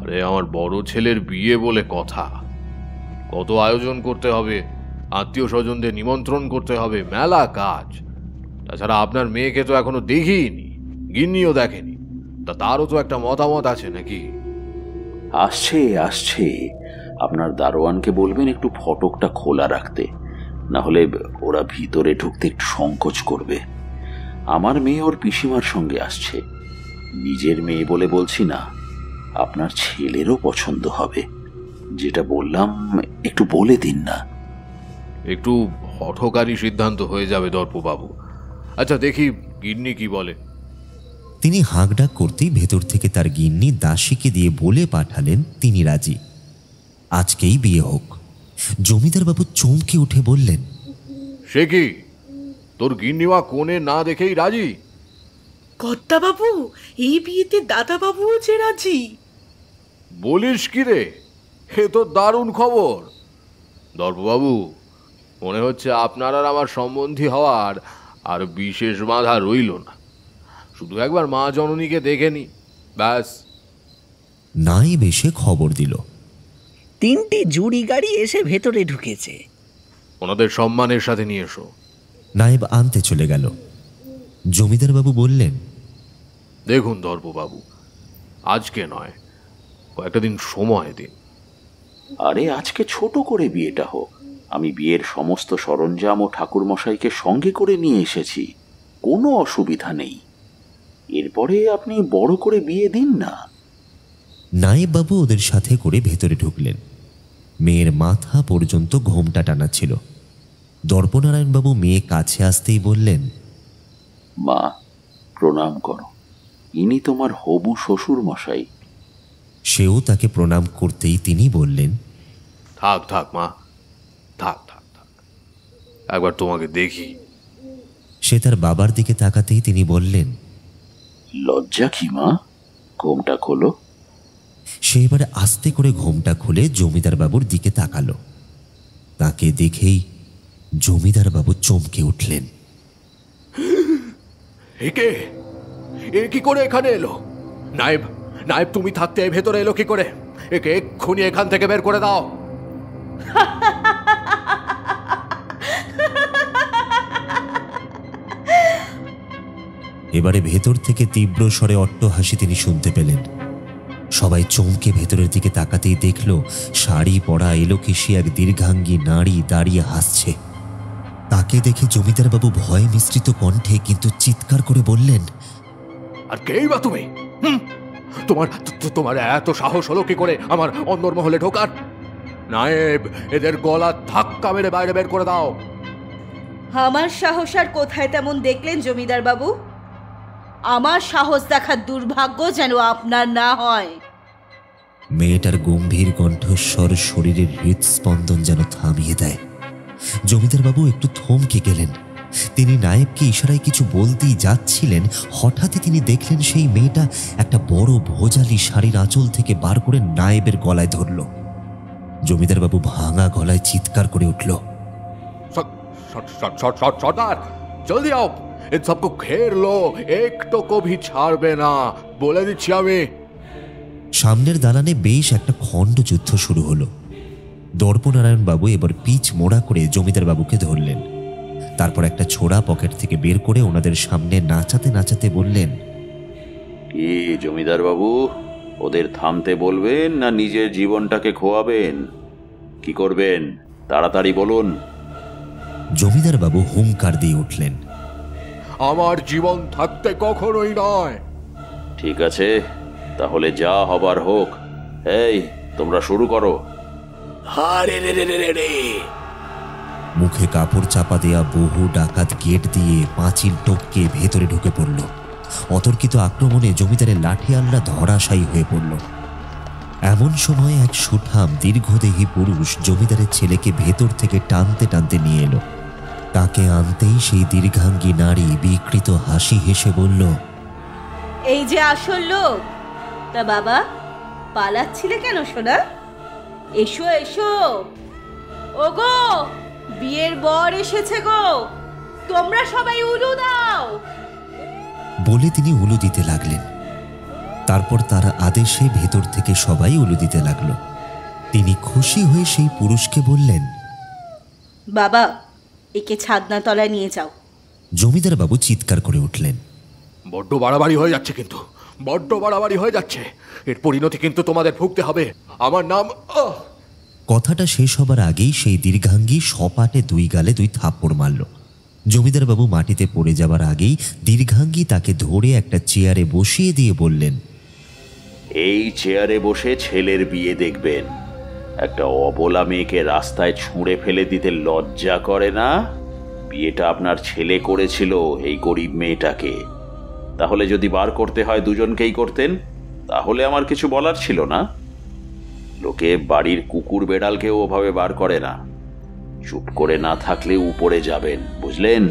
আরে আমার বড় ছেলের বিয়ে বলে কথা, কত আয়োজন করতে হবে, আত্মীয় স্বজনদের নিমন্ত্রণ করতে হবে, মেলা কাজ। তাছাড়া আপনার মেয়েকে তো এখনো দেখিনি, গিন্নিও দেখেনি, তারও তো একটা মতামত আছে নাকি? আসছে আপনার দারোয়ানকে বলবেন একটু ফটকটা খোলা রাখতে, না হলে ওরা ভিতরে ঢুকতে একটু সংকোচ করবে। আমার মেয়ে ওর পিসিমার সঙ্গে আসছে। নিজের মেয়ে বলে বলছি না, আপনার ছেলেরও পছন্দ হবে। যেটা বললাম একটু বলে দিন না। একটু হঠকারী সিদ্ধান্ত হয়ে যাবে দর্পবাবু। আচ্ছা দেখি গিন্নি কি বলে। তিনি হাঁকডাক করতেই ভেতর থেকে তার গিন্নি দাসীকে দিয়ে বলে পাঠালেন তিনি রাজি, আজকেই বিয়ে হোক। জমিদার বাবু চমকে উঠে বললেন, সে কি, তোর গিন্নিমা কোণে না দেখেই রাজি? কর্তা বাবু, এই বিয়েতে দাদা বাবুও যে রাজি। বলিস কি রে, এ তো দারুণ খবর। দর্পবাবু, মনে হচ্ছে আপনার আর আমার সম্বন্ধী হওয়ার আর বিশেষ বাধা রইল না। শুধু একবার মা জননীকে দেখে নি, ব্যাস। নাই বেশে খবর দিল, 3টি জুড়ি গাড়ি এসে ভেতরে ঢুকেছে। ওনাদের সম্মানের সাথে নিয়ে এসো। নায়েব আনতে চলে গেল। জমিদার বাবু বললেন, দেখুন দর্পবাবু, আজকে নয়, কয়েকটা দিন সময় দিন। আরে আজকে ছোট করে বিয়েটা হোক। আমি বিয়ের সমস্ত সরঞ্জাম ও ঠাকুরমশাইকে সঙ্গে করে নিয়ে এসেছি, কোনো অসুবিধা নেই। এরপরে আপনি বড় করে বিয়ে দিন না। নায়েব বাবু ওদের সাথে করে ভেতরে ঢুকলেন। মেয়ের মাথা পর্যন্ত ঘোমটা টানা ছিল। দর্পনারায়ণবাবু মেয়ে কাছে আসতেই বললেন, মা, প্রণাম করো, ইনি তোমার হবু শ্বশুর মশাই। সেও তাকে প্রণাম করতেই তিনি বললেন, থাক থাক মা, থাক থাক থাক, একবার তোমাকে দেখি। সে তার বাবার দিকে তাকাতেই তিনি বললেন, লজ্জা কি মা, ঘোমটা খোলো। সে এবারে আস্তে করে ঘোমটা খুলে জমিদার বাবুর দিকে তাকালো। তাকে দেখেই জমিদার বাবু চমকে উঠলেন। একে এ কি করে এখানে এলো? নায়েব, নায়েব তুমি থাকতে ভেতরে এলো কি করে? একে এক্ষুনি এখান থেকে বের করে দাও। এবারে ভেতর থেকে তীব্র স্বরে অট্টহাসি তিনি শুনতে পেলেন। সবাই চমকে ভেতরের দিকে তাকাতেই দেখল শাড়ি পরা এলোকেশী এক দীর্ঘাঙ্গী নারী দাঁড়িয়ে হাসছে। তাকে দেখে জমিদার বাবু ভয় মিশ্রিত কণ্ঠে কিন্তু চিৎকার করে বললেন, আর কেই বা তুমি? তোমার তোমার এত সাহস হলো কি করে আমার অন্দরমহলে ঢোকার? নায়েব, এদের গলা ধাক্কা মেরে বাইরে বের করে দাও। আমার সাহস আর কোথায় তেমন দেখলেন জমিদার বাবু? আমার সাহস দেখার দুর্ভাগ্য যেন আপনার না হয়। মেয়েটার গম্ভীর কণ্ঠস্বর শরীরের হৃদস্পন্দন যেন থামিয়ে দেয়। জমিদার বাবু একটু থমকে গেলেন। তিনি নায়েবকে ইশারায় কিছু বলতেই যাচ্ছিলেন, হঠাৎই তিনি দেখলেন সেই মেয়েটা একটা বড় ভোজালি শাড়ির আঁচল থেকে বার করে নায়েবের গলায় ধরল। জমিদার বাবু ভাঙা গলায় চিৎকার করে উঠল, সর্দার, জলদি আও, इन सबको घेर लो, एक तो को भी ছাড়বে না, বলে দিচ্ছি আমি। সামনের দালানে বেশ একটা খণ্ডযুদ্ধ শুরু হলো। দর্পনারায়ণ বাবু এবার পিচ মোড়া করে জমিদার বাবুকে ধরলেন। তারপর একটা ছোড়া পকেট থেকে বের করে ওনাদের সামনে নাচাতে নাচাতে বললেন, কি জমিদার বাবু, ওদের থামতে বলবেন না নিজের জীবনটাকে খোয়াবেন? কি করবেন তাড়াতাড়ি বলুন। জমিদার বাবু হুঙ্কার দিয়ে উঠলেন, আমার জীবন থাকতে কখনোই নয়। ঠিক আছে, তাহলে যা হবার হোক। এই, তোমরা শুরু করো। মুখে কাপড় চাপা দেয়া বহু ডাকাত গেট দিয়ে পাঁচিল টপকে ভেতরে ঢুকে পড়ল। অতর্কিত আক্রমণে জমিদারের লাঠিয়ালরা ধরাশায়ী হয়ে পড়ল। এমন সময় এক সুঠাম দীর্ঘদেহী পুরুষ জমিদারের ছেলেকে ভেতর থেকে টানতে টানতে নিয়ে এলো। তাকে আনতেই সেই দীর্ঘাঙ্গী নারী বিকৃত হাসি হেসে বলল, এই যে আসল লোক। তা বাবা, পালাচ্ছিলে কেন সোনা? এসো এসো। ওগো, বিয়ের বর এসেছে গো, তোমরা সবাই উলু দাও। বলে তিনি উলু দিতে লাগলেন। তারপর তার আদেশে ভেতর থেকে সবাই উলু দিতে লাগলো। তিনি খুশি হয়ে সেই পুরুষকে বললেন, বাবা, একে ছাদনা তলায় নিয়ে যাও। জমিদার বাবু চিৎকার করে উঠলেন, বড্ড বাড়াবাড়ি হয়ে যাচ্ছে, কিন্তু বড্ড বাড়াবাড়ি হয়ে যাচ্ছে। এর পরিণতি কিন্তু তোমাদের ভুগতে হবে। আমার নাম। কথাটা শেষ হবার আগেই সেই দীর্ঘাঙ্গী সপাটে দুই গালে দুই থাপ্পড় মারল। জমিদার বাবু মাটিতে পড়ে যাবার আগেই দীর্ঘাঙ্গী তাকে ধরে একটা চেয়ারে বসিয়ে দিয়ে বললেন, এই চেয়ারে বসে ছেলের বিয়ে দেখবেন। একটা অবলা মেয়েকে রাস্তায় ছুঁড়ে ফেলে দিতে লজ্জা করে না? বিয়েটা আপনার ছেলে করেছিল এই গরিব মেয়েটাকে। তাহলে যদি বার করতে হয় দুজনকেই করতেন, তাহলে আমার কিছু বলার ছিল না। লোকে বাড়ির কুকুর বেড়ালকেও ওভাবে বার করে না। চুপ করে না থাকলে উপরে যাবেন, বুঝলেন?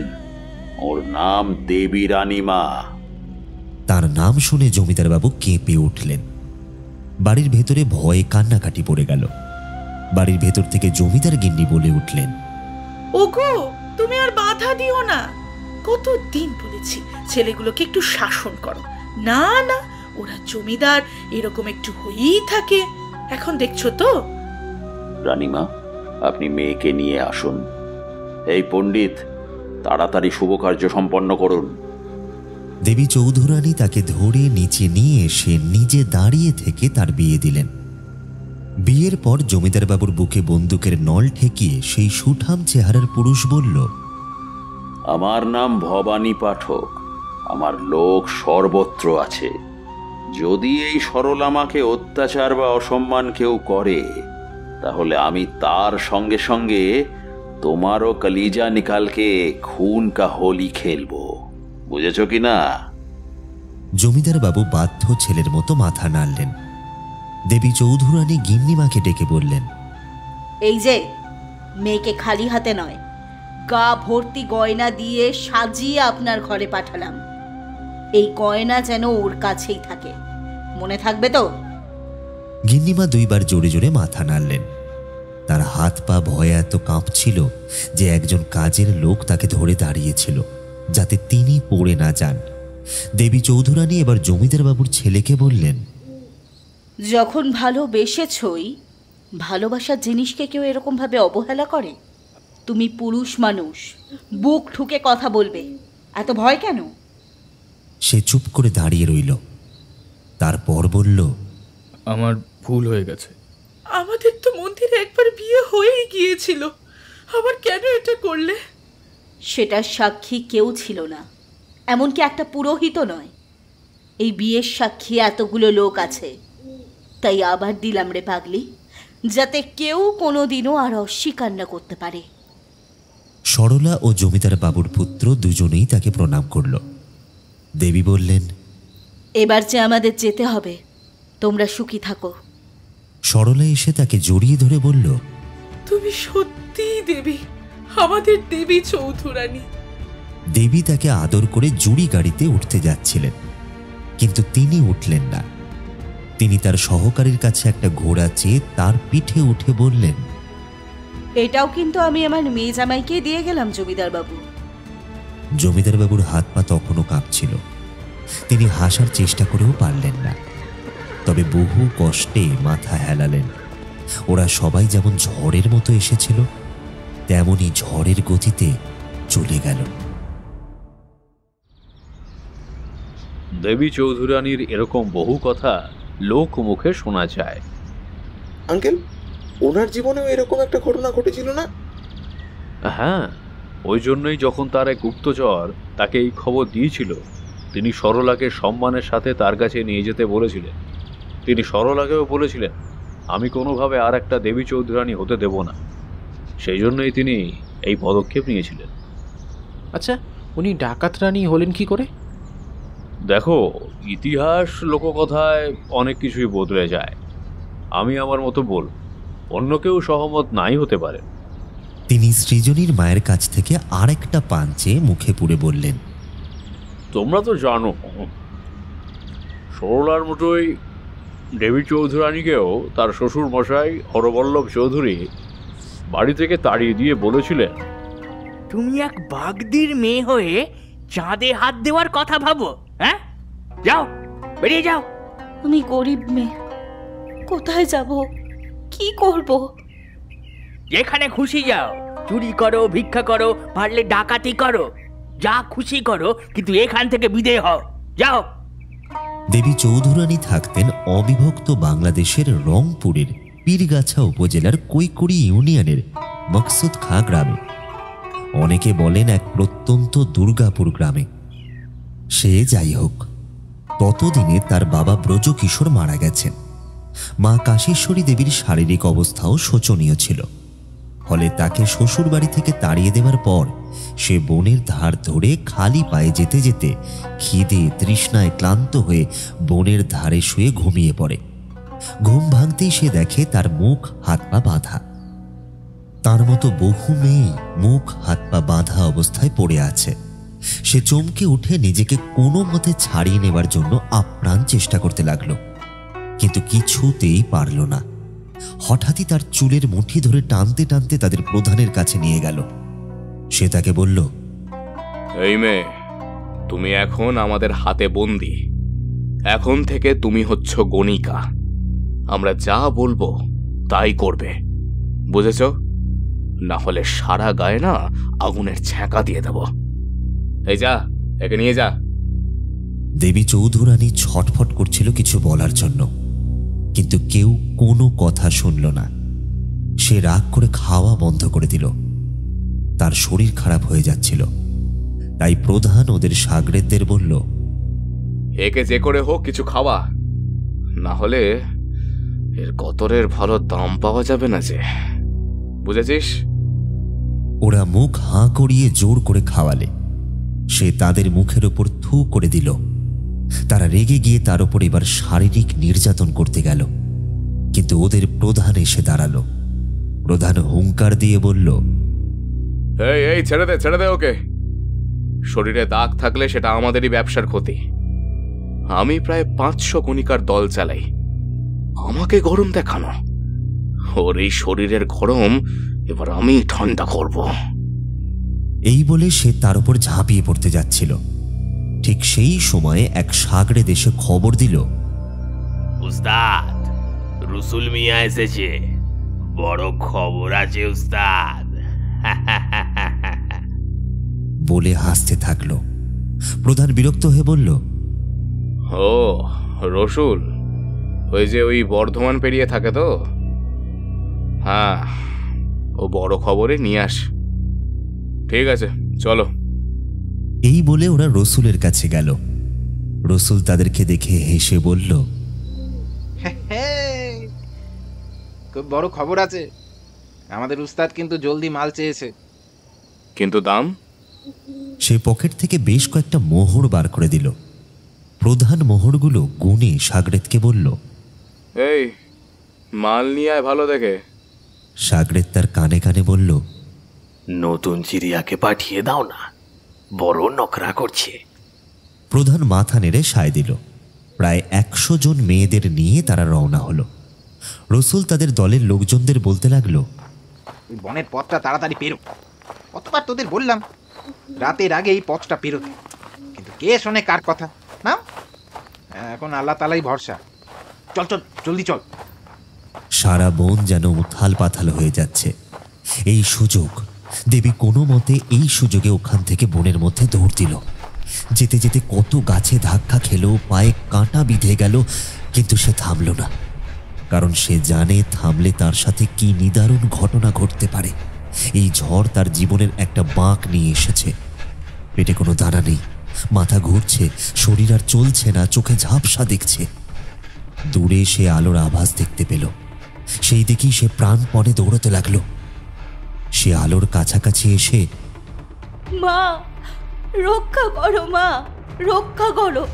ওর নাম দেবী রানীমা। তার নাম শুনে জমিদার বাবু কেঁপে উঠলেন। বাড়ির ভেতরে ভয়ে কান্নাকাটি পড়ে গেল। বাড়ির ভেতর থেকে জমিদার গিন্নি বলে উঠলেন, ওগো, তুমি আর বাধা দিও না। কতদিন বলেছি ছেলেগুলোকে একটু শাসন করো। না না, ওরা জমিদার, এরকম একটু হয়েই থাকে। এখন দেখছো তো। রানীমা, আপনি মেয়েকে নিয়ে আসুন। এই পণ্ডিত, তাড়াতাড়ি শুভ কার্য সম্পন্ন করুন। দেবী চৌধুরানী তাকে ধরে নিচে নিয়ে এসে নিজে দাঁড়িয়ে থেকে তার বিয়ে দিলেন। বিয়ের পর জমিদার বাবুর বুকে বন্দুকের নল ঠেকিয়ে সেই সুঠাম চেহারার পুরুষ বলল, আমার নাম ভবানী পাঠক, আমার লোক সর্বত্র আছে। যদি এই সরলামাকে অত্যাচার বা অসম্মান কেউ করে, তাহলে আমি তার সঙ্গে সঙ্গে তোমারও কলিজা নিকালকে খুন কা হোলি খেলবো, বুঝেছ কি না? জমিদার বাবু বাধ্য ছেলের মতো মাথা নাড়লেন। দেবী চৌধুরানী গিন্নিমাকে ডেকে বললেন, এই যে মেয়েকে খালি হাতে নয়, গা ভর্তি গয়না দিয়ে সাজিয়ে আপনার ঘরে পাঠালাম। এই গয়না যেন ওর কাছেই থাকে, মনে থাকবে তো? গিন্নিমা দুইবার জোরে জোরে মাথা নাড়লেন। তার হাত পা ভয়ে এত কাঁপছিল যে একজন কাজের লোক তাকে ধরে দাঁড়িয়েছিল যাতে তিনি পড়ে না যান। দেবী চৌধুরানী এবার জমিদার বাবুর ছেলেকে বললেন, যখন ভালোবেসেছই, ভালোবাসার জিনিসকে কেউ এরকম ভাবে অবহেলা করে? তুমি পুরুষ মানুষ, বুক ঠুকে কথা বলবে, এত ভয় কেন? সে চুপ করে দাঁড়িয়ে রইল। তারপর বলল, আমার ভুল হয়ে গেছে। আমাদের তো মন্দিরে একবার বিয়ে হয়েই গিয়েছিল, আবার কেন এটা করলে? সেটার সাক্ষী কেউ ছিল না, এমনকি একটা পুরোহিত নয়। এই বিয়ের সাক্ষী এতগুলো লোক আছে, তাই আবার দিলাম রে পাগলি, যাতে কেউ কোনোদিনও আর অস্বীকার না করতে পারে। সরলা ও জমিদার বাবুর পুত্র দুজনেই তাকে প্রণাম করল। দেবী বললেন, এবার যে আমাদের যেতে হবে, তোমরা সুখী থাকো। সরলা এসে তাকে জড়িয়ে ধরে বলল, তুমি সত্যিই দেবী, আমাদের দেবী চৌধুরানী। দেবী তাকে আদর করে জুড়ি গাড়িতে উঠতে যাচ্ছিলেন, কিন্তু তিনি উঠলেন না। তিনি তার সহকারীর কাছে একটা ঘোড়া চেয়ে তার পিঠে উঠে বললেন, এটাও কিন্তু আমি আমার মেয়ে জামাইকে দিয়ে গেলাম জমিদার বাবু। জমিদার বাবুর হাত পা তখনও কাঁপছিল। তিনি হাসার চেষ্টা করেও পারলেন না, তবে বহু কষ্টে মাথা হেলালেন। ওরা সবাই যেমন ঝড়ের মতো এসেছিল, তেমনি ঝড়ের গতিতে চলে গেল। দেবী চৌধুরানীর এরকম বহু কথা লোক মুখে শোনা যায়। আঙ্কেল, ওনার জীবনেও এরকম একটা ঘটনা ঘটেছিল না? হ্যাঁ, ওই জন্যই যখন তার এক গুপ্তচর তাকে এই খবর দিয়েছিল, তিনি সরলাকে সম্মানের সাথে তার কাছে নিয়ে যেতে বলেছিলেন। তিনি সরলাকেও বলেছিলেন, আমি কোনোভাবে আর একটা দেবী চৌধুরানী হতে দেব না। সেই জন্যই তিনি এই পদক্ষেপ নিয়েছিলেন। আচ্ছা, উনি ডাকাত রানী হলেন কি করে? দেখো, ইতিহাস লোককথায় অনেক কিছুই বদলে যায়। আমি আমার মতো বল, অন্য কেউ সহমত নাই হতে পারে। তিনি সৃজনীর মায়ের কাছ থেকে আরেকটা পান চেয়ে মুখে পুরে বললেন, তোমরা তো জানো, সরলার মতোই দেবী চৌধুরানীকেও তার শ্বশুর মশাই হরবল্লভ চৌধুরী বাড়ি থেকে তাড়িয়ে দিয়ে বলেছিলেন, তুমি এক বাগদির মেয়ে হয়ে চাঁদে হাত দেওয়ার কথা ভাবো? হ্যাঁ, যাও, বেরিয়ে যাও। আমি গরিব মেয়ে, কোথায় যাব, কি করব? যেখানে খুশি যাও, চুরি করো, ভিক্ষা করো, পারলে ডাকাতি করো, যা খুশি করো, কিন্তু এখান থেকে বিদেয় হও, যাও। দেবী চৌধুরানী থাকতেন অবিভক্ত বাংলাদেশের রংপুরের পীরগাছা উপজেলার কৈকুড়ি ইউনিয়নের মকসুদ খাঁ গ্রামে। অনেকে বলেন এক প্রত্যন্ত দুর্গাপুর গ্রামে। সে যাই হোক, ততদিনে তার বাবা ব্রজকিশোর মারা গেছেন। মা কাশেশ্বরী দেবীর শারীরিক অবস্থাও শোচনীয় ছিল। ফলে তাকে শ্বশুর বাড়ি থেকে তাড়িয়ে দেওয়ার পর সে বনের ধার ধরে খালি পায়ে যেতে যেতে খিদে তৃষ্ণায় ক্লান্ত হয়ে বনের ধারে শুয়ে ঘুমিয়ে পড়ে। ঘুম ভাঙতেই সে দেখে তার মুখ হাত পা বাঁধা। তার মতো বহু মেয়ে মুখ হাত পা বাঁধা অবস্থায় পড়ে আছে। সে চমকে উঠে নিজেকে কোনো মতে ছাড়িয়ে নেবার জন্য আপ্রাণ চেষ্টা করতে লাগলো, কিন্তু কিছুতেই পারল না। হঠাৎই তার চুলের মুঠি ধরে টানতে টানতে তাদের প্রধানের কাছে নিয়ে গেল। সে তাকে বলল, এই মেয়ে, তুমি এখন আমাদের হাতে বন্দী। এখন থেকে তুমি হচ্ছ গণিকা। আমরা যা বলবো তাই করবে, বুঝেছ? না হলে সারা গায়ে না আগুনের ছ্যাঁকা দিয়ে দেব। এই যা, একে নিয়ে যা। দেবী চৌধুরানী ছটফট করছিল কিছু বলার জন্য, কিন্তু কেউ কোনো কথা শুনল না। সে রাগ করে খাওয়া বন্ধ করে দিল। তার শরীর খারাপ হয়ে যাচ্ছিল, তাই প্রধান ওদের সাগরেদদের বলল, একে যে করে হোক কিছু খাওয়া, না হলে এর কতরের ভালো দাম পাওয়া যাবে না যে, বুঝেছিস? ওরা মুখ হাঁ করিয়ে জোর করে খাওয়ালে সে তাদের মুখের ওপর থু করে দিল। তারা রেগে গিয়ে তার ওপর এবার শারীরিক নির্যাতন করতে গেল, কিন্তু ওদের প্রধান এসে দাঁড়ালো। প্রধান হুঙ্কার দিয়ে বলল, এই এই ছেড়ে দে, ছেড়ে দে ওকে। শরীরে দাগ থাকলে সেটা আমাদেরই ব্যবসার ক্ষতি। আমি প্রায় 500 গণিকার দল চালাই, আমাকে গরম দেখানো? ওর এই শরীরের গরম এবার আমি ঠান্ডা করব। এই বলে সে তার উপর ঝাঁপিয়ে পড়তে যাচ্ছিল। ঠিক সেই সময়ে এক সাগরে দেশে খবর দিল, উস্তাদ, রসুল মিয়া এসেছে, বড় খবর আছে উস্তাদ। বলে হাসতে থাকলো। প্রধান বিরক্ত হয়ে বলল, ও রসুল, ওই যে ওই বর্ধমান পেরিয়ে থাকে তো? হ্যাঁ, ও বড় খবরে নিয়ে আস। ঠিক আছে, চলো। এই বলে ওরা রসুলের কাছে গেল। রসুল তাদেরকে দেখে হেসে বলল, খুব বড় খবর আছে, আমাদের উস্তাদ কিন্তু জলদি মাল চেয়েছে। কিন্তু দাম? সে পকেট থেকে বেশ কয়েকটা মোহর বার করে দিল। প্রধান মোহরগুলো গুনে সাগরেদকে বলল, এই মাল নিয়ে আয় ভালো দেখে। সাগরেদ তার কানে কানে বলল, নতুন চিড়িয়াকে পাঠিয়ে দাও না, বড় নকরা করছে। প্রধান মাথা নেড়ে সায় দিল। প্রায় 100 জন মেয়েদের নিয়ে তারা রওনা হলো। রসুল তাদের দলের লোকজনদের বলতে লাগলো, বনের পথটা তাড়াতাড়ি পেরো। কতবার তোদের বললাম রাতের আগে এই পথটা পেরোতে, কিন্তু কে শোনে কার কথা? না, এখন আল্লাহ তালাই ভরসা। চল চল, জলদি চল। সারা বন যেন উথাল পাথাল হয়ে যাচ্ছে। এই সুযোগ, দেবী কোনো মতে এই সুযোগে ওখান থেকে বনের মধ্যে দৌড় দিল। যেতে যেতে কত গাছে ধাক্কা খেলো, পায়ে কাঁটা বিঁধে গেল, কিন্তু সে থামল না। কারণ সে জানে থামলে তার সাথে কি নিদারুণ ঘটনা ঘটতে পারে। এই ঝড় তার জীবনের একটা বাঁক নিয়ে এসেছে। পেটে কোনো দানা নেই, মাথা ঘুরছে, শরীর আর চলছে না, চোখে ঝাপসা দেখছে। দূরে সে আলোর আভাস দেখতে পেল। সেই দেখেই সে প্রাণপণে দৌড়তে লাগলো। সে আলোর কাছাকাছি এসে, মা রক্ষা করো, মা রক্ষা করো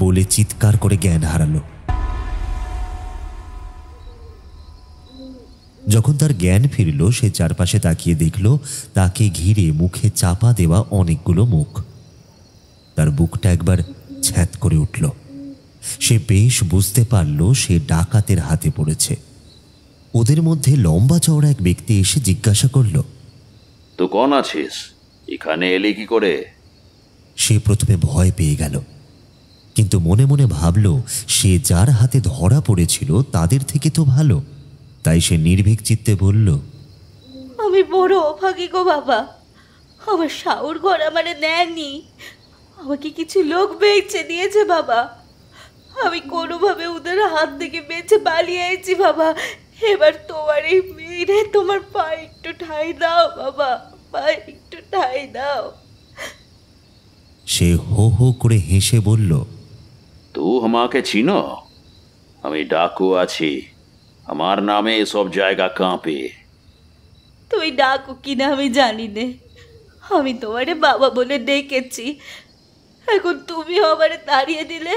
বলে চিৎকার করে জ্ঞান হারালো। যখন তার জ্ঞান ফিরল, সে চারপাশে তাকিয়ে দেখল তাকে ঘিরে মুখে চাপা দেওয়া অনেকগুলো মুখ। তার বুকটা একবার ছ্যাঁত করে উঠল। সে বেশ বুঝতে পারল সে ডাকাতের হাতে পড়েছে। ওদের মধ্যে লম্বা চওড়া এক ব্যক্তি এসে জিজ্ঞাসা করল, তো কোন আছিস, এখানে এলি কি করে? সে প্রথমে ভয় পেয়ে গেল, কিন্তু মনে মনে ভাবল সে যার হাতে ধরা পড়েছিল তাদের থেকে তো ভালো। তাই সে নির্ভীক চিত্তে বলল, আমি বড় অভাগী গো বাবা, আমার শাওর ঘর আমারে নেয়নি, আমাকে কিছু লোক বেচে দিয়েছে বাবা। আমি কোনোভাবে ওদের হাত থেকে বেঁচে পালিয়ে এসেছি বাবা। এবার তোমার এই মেয়েরে তোমার পায়ে একটু ঠাই দাও বাবা, পায়ে একটু ঠাই দাও। সে হো হো করে হেসে বলল, তু আমাকে চিনো? আমি ডাকু আছি, আমার নামে সব জায়গা কাঁপে। তুই ডাকো কিনা আমি জানি নে, আমি তোমারে বাবা বলে ডেকেছি। এখন তুমি আমারে তাড়িয়ে দিলে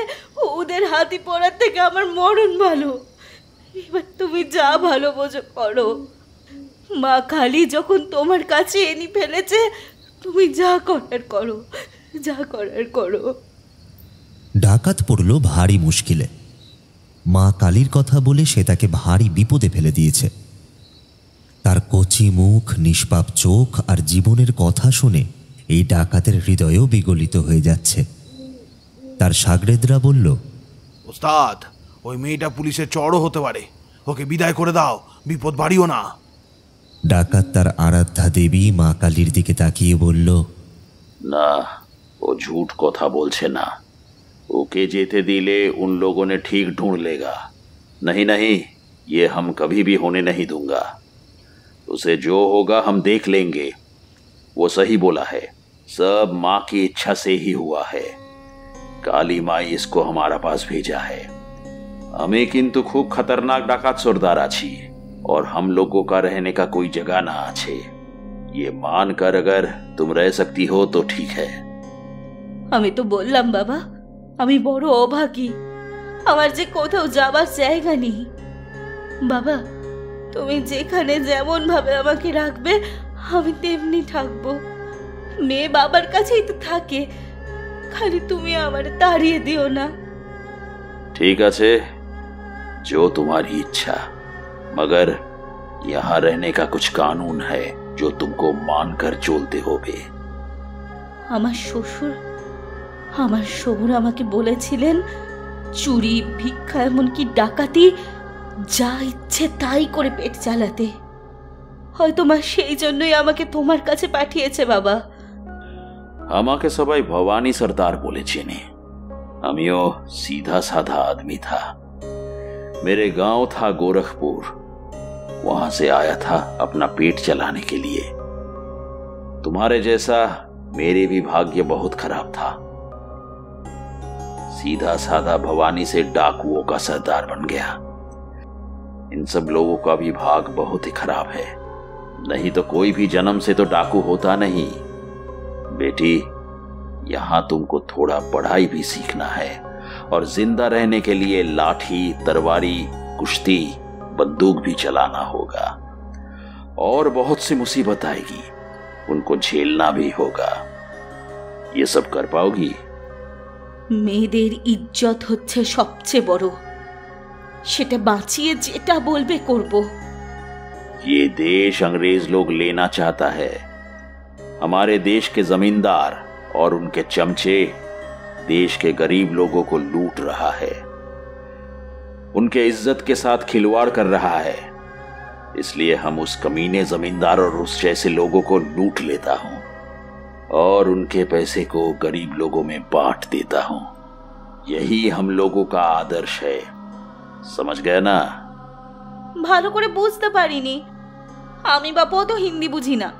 ওদের হাতি পড়ার থেকে আমার মরণ ভালো। এবার তুমি যা ভালো বোঝো করো। মা কালী যখন তোমার কাছে এনে ফেলেছে, তুমি যা করার করো, যা করার করো। ডাকাত পড়ল ভারী মুশকিলে। মা কালীর কথা বলে সে তাকে ভারী বিপদে ফেলে দিয়েছে। তার কচি মুখ, নিষ্পাপ চোখ আর জীবনের কথা শুনে এই ডাকাতের হৃদয়ও বিগলিত হয়ে যাচ্ছে। তার সাগরেদরা বলল, ওস্তাদ, ওই মেয়েটা পুলিশের চড়ও হতে পারে, ওকে বিদায় করে দাও, বিপদ বাড়িও না। ডাকাত তার আরাধ্যা দেবী মা কালীর দিকে তাকিয়ে বলল, ना वो झूठ कथा बोलছে ना, ओके जेते दिले उन लोगों ने ठीक ढूंढ लेगा। नहीं नहीं, ये हम कभी भी होने नहीं दूंगा। उसे जो होगा हम देख लेंगे। वो सही बोला है, सब माँ की इच्छा से ही हुआ है। काली माई इसको हमारा पास भेजा है। हमें किंतु खूब खतरनाक डाकात सरदार आछी और हम लोगों का रहने का कोई जगह ना आछे। ये मान कर अगर तुम रह सकती हो तो ठीक है। আমি তো বললাম বাবা, আমি বড় অভাগী, আমার যে কোথাও যাবার জায়গা নেই। বাবা, তুমি যেখানে যেমন ভাবে আমাকে রাখবে আমি তেমনি থাকবো। মেয়ে বাবার কাছেই তো থাকে, খালি তুমি আমার তাড়িয়ে দিও না। ठीक है, जो तुम्हारी इच्छा, मगर यहाँ रहने का कुछ कानून है जो तुमको मानकर चलते होगे। আমার শ্বশুর আমাকে বলেছিলেন চুরি, ভিক্ষা, এমনকি ডাকাতি, যা ইচ্ছে তাই করে পেট চালাতে। হয়তো মা সেই জন্যই আমাকে তোমার কাছে পাঠিয়েছে বাবা। আমাকে সবাই ভবানী सरदार बोले चेने। अमियो सीधा साधा आदमी था। मेरे गांव था गोरखपुर, वहां से आया था अपना पेट चलाने के लिए। तुम्हारे जैसा मेरे भी भाग्य बहुत खराब था। सीधा साधा भवानी से डाकुओं का सरदार बन गया। इन सब लोगों का भी भाग बहुत ही खराब है, नहीं तो कोई भी जन्म से तो डाकू होता नहीं। बेटी, यहां तुमको थोड़ा पढ़ाई भी सीखना है और जिंदा रहने के लिए लाठी, तरवारी, कुश्ती, बंदूक भी चलाना होगा। और बहुत सी मुसीबत आएगी, उनको झेलना भी होगा। ये सब कर पाओगी? মেয়েদের ইজ্জত হচ্ছে সবচেয়ে বড়, সেটা বাঁচিয়ে যেটা বলবে করব। ये देश अंग्रेज लोग लेना चाहता है। हमारे देश के जमींदार और उनके चमचे देश के गरीब लोगों को लूट रहा है, उनके इज्जत के साथ खिलवाड़ कर रहा है। इसलिए हम उस कमीने जमींदार और उस जैसे लोगों को लूट लेता हूं और उनके पैसे को गरीब लोगों में बांट देता हूं। यही हम लोगों का आदर्श है। समझ गए ना? ভালো করে বুঝতে পারিনি, আমি বাবা তো হিন্দি বুঝি না।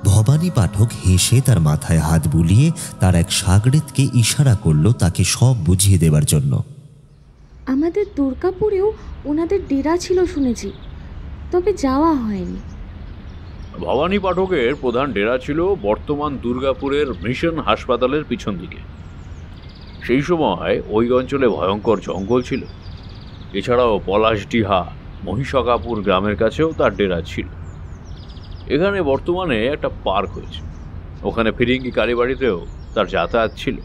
ভবানী পাঠক হেসে তার মাথায় হাত বুলিয়ে তার এক সাগরেদকে ইশারা করলো তাকে সব বুঝিয়ে দেবার জন্য। আমাদের দুর্গাপুরেও ওনাদের ডেরা ছিল শুনেছি, তবে যাওয়া হয়নি। ভবানী পাঠকের প্রধান ডেরা ছিল বর্তমান দুর্গাপুরের মিশন হাসপাতালের পিছন দিকে। সেই সময় ওই অঞ্চলে ভয়ঙ্কর জঙ্গল ছিল। এছাড়াও পলাশডিহা, মহিষকাপুর গ্রামের কাছেও তার ডেরা ছিল। এখানে বর্তমানে একটা পার্ক হয়েছে, ওখানে ফিরিঙ্গি কালীবাড়িতেও তার যাতায়াত ছিল।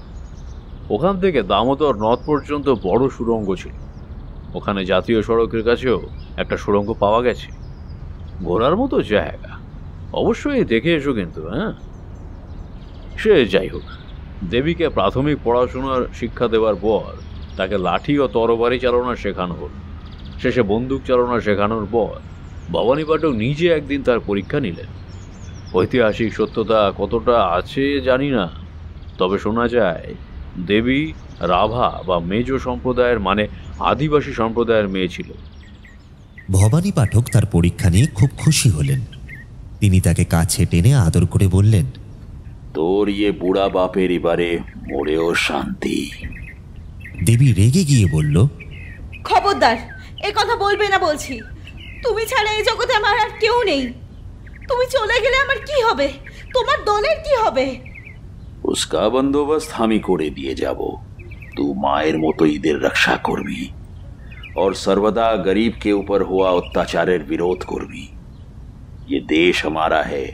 ওখান থেকে দামোদর নদ পর্যন্ত বড় সুড়ঙ্গ ছিল। ওখানে জাতীয় সড়কের কাছেও একটা সুড়ঙ্গ পাওয়া গেছে। ঘোরার মতো জায়গা, অবশ্যই দেখে এসো কিন্তু। হ্যাঁ, সে যাই হোক, দেবীকে প্রাথমিক পড়াশোনার শিক্ষা দেওয়ার পর তাকে লাঠি ও তরবারি চালনা শেখানো হল। শেষে বন্দুক চালনা শেখানোর পর ভবানী পাঠক নিজে একদিন তার পরীক্ষা নিলেন। ঐতিহাসিক সত্যতা কতটা আছে জানি না, তবে শোনা যায় দেবী রাভা বা মেজ সম্প্রদায়ের, মানে আদিবাসী সম্প্রদায়ের মেয়ে ছিল। ভবানী পাঠক তার পরীক্ষা নিয়ে খুব খুশি হলেন। তিনি তাকে কাছে টেনে আদর করে বললেন, তোর ইয়ে বুড়া বাপের এবারে মোড়েও শান্তি। দেবী রেগে গিয়ে বলল, খবরদার, এ কথা বলবে না বলছি। তুমি ছাড়া এই জগতে আমার আর কেউ নেই। তুমি চলে গেলে আমার কি হবে? তোমার দলের কি হবে? उसका बंदोबस्त हम ही করে দিয়ে যাব। तू मायर মতো ঈদের রক্ষা করবি और सर्वदा गरीब के ऊपर हुआ अत्याचारेर विरोध करबी। ये देश हमारा है,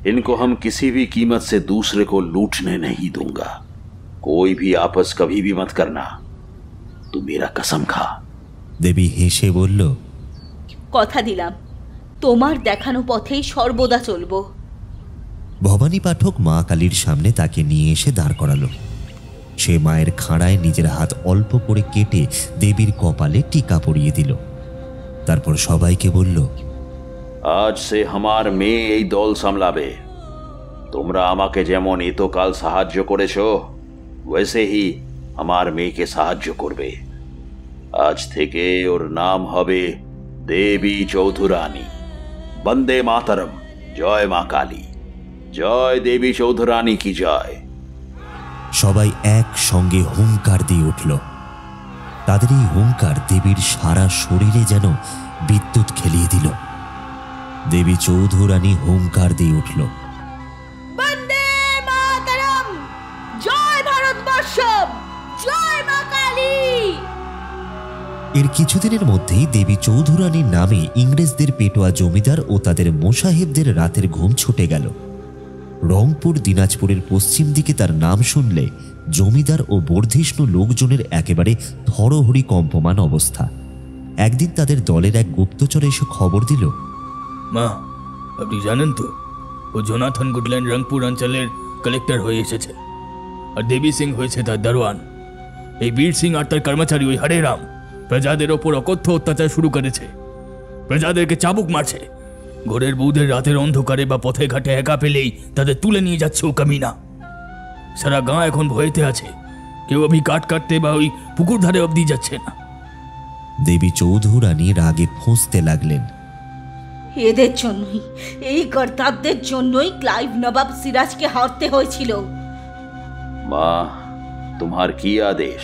इनको हम किसी भी कीमत से दूसरे को लूटने नहीं दूंगा। कोई भी आपस कभी भी मत करना, तू मेरा कसम खा। দেবী হেসে বলল, কথা দিলাম, তোমার দেখানো পথেই সর্বদা চলবো। ভবানী পাঠক মা কালীর সামনে তাকে নিয়ে এসে দাঁড় করালো। সে মায়ের খাঁড়ায় নিজের হাত অল্প করে কেটে দেবীর কপালে টিকা পরিয়ে দিল। তারপর সবাইকে বলল, আজ সে আমার মেয়ে এই দল সামলাবে। তোমরা আমাকে যেমন এতকাল সাহায্য করেছো, ওয়েসেই আমার মেয়েকে সাহায্য করবে। আজ থেকে ওর নাম হবে দেবী চৌধুরানী। বন্দে মাতরম। জয় মা কালী। জয় দেবী চৌধুরানী কি জয়। সবাই একসঙ্গে হুঙ্কার দিয়ে উঠল। তাদের এই হুঙ্কার দেবীর সারা শরীরে যেন বিদ্যুৎ খেলিয়ে দিল। দেবী চৌধুরানী হুঙ্কার দিয়ে উঠল, বন্দে মাতরম, জয় ভারতবর্ষ, জয় মা কালী। এর কিছুদিনের মধ্যেই দেবী চৌধুরানীর নামে ইংরেজদের পেটোয়া জমিদার ও তাদের মোসাহেবদের রাতের ঘুম ছুটে গেল। রংপুর দিনাজপুরের পশ্চিম দিকে তার নাম শুনলে জমিদার ও বর্ধিষ্ণু লোকজনের একেবারে থরহরি কম্পমান অবস্থা। একদিন তাদের দলের এক গুপ্তচর এসে খবর দিল, মা, আপনি জানেন তো ও জোনাথন গুডল্যান্ড রংপুর অঞ্চলের কালেক্টর হয়ে এসেছে, আর দেবী সিং হয়েছে তার দারোয়ান। এই বীর সিং আর তার কর্মচারী ওই হরে রাম প্রজাদের ওপর অকথ্য অত্যাচার শুরু করেছে। প্রজাদেরকে চাবুক মারছে। ঘরের বউদের রাতের অন্ধকারে বা পথে ঘাটে একা পেলেই তাদের তুলে নিয়ে যাচ্ছে ও কামিনা। সারা গাঁ এখন ভয়েতে আছে। কেউ অভি কাট কাটতে বা ওই পুকুর ধারে অবধি যাচ্ছে না। দেবী চৌধুরানী রাগে ফুঁসতে লাগলেন, এদের জন্যই, এই কর্তাদের জন্যই ক্লাইভ নবাব সিরাজকে হারতে হয়েছিল। মা, তোমার কি আদেশ?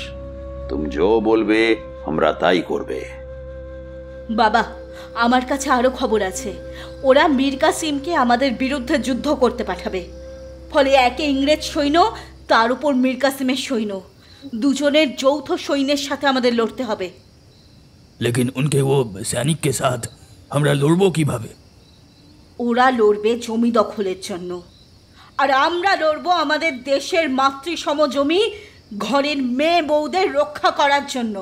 তুমি जो বলবে আমরা তাই করবে। বাবা, আমার কাছে আরো খবর আছে। ওরা মীর কাসিমকে আমাদের বিরুদ্ধে যুদ্ধ করতে পাঠাবে। ফলে একে ইংরেজ সৈন্য, তার উপর মীর কাসিমের সৈন্য, দুজনের যৌথ সৈন্যের সাথে আমাদের লড়তে হবে। लेकिन उनके वो सैनिक के साथ আমরা লড়বো কিভাবে? ওরা লড়বে জমি দখলের জন্য, আর আমরা লড়বো আমাদের দেশের মাতৃসম জমি, ঘরের মেয়ে বউদের রক্ষা করার জন্য।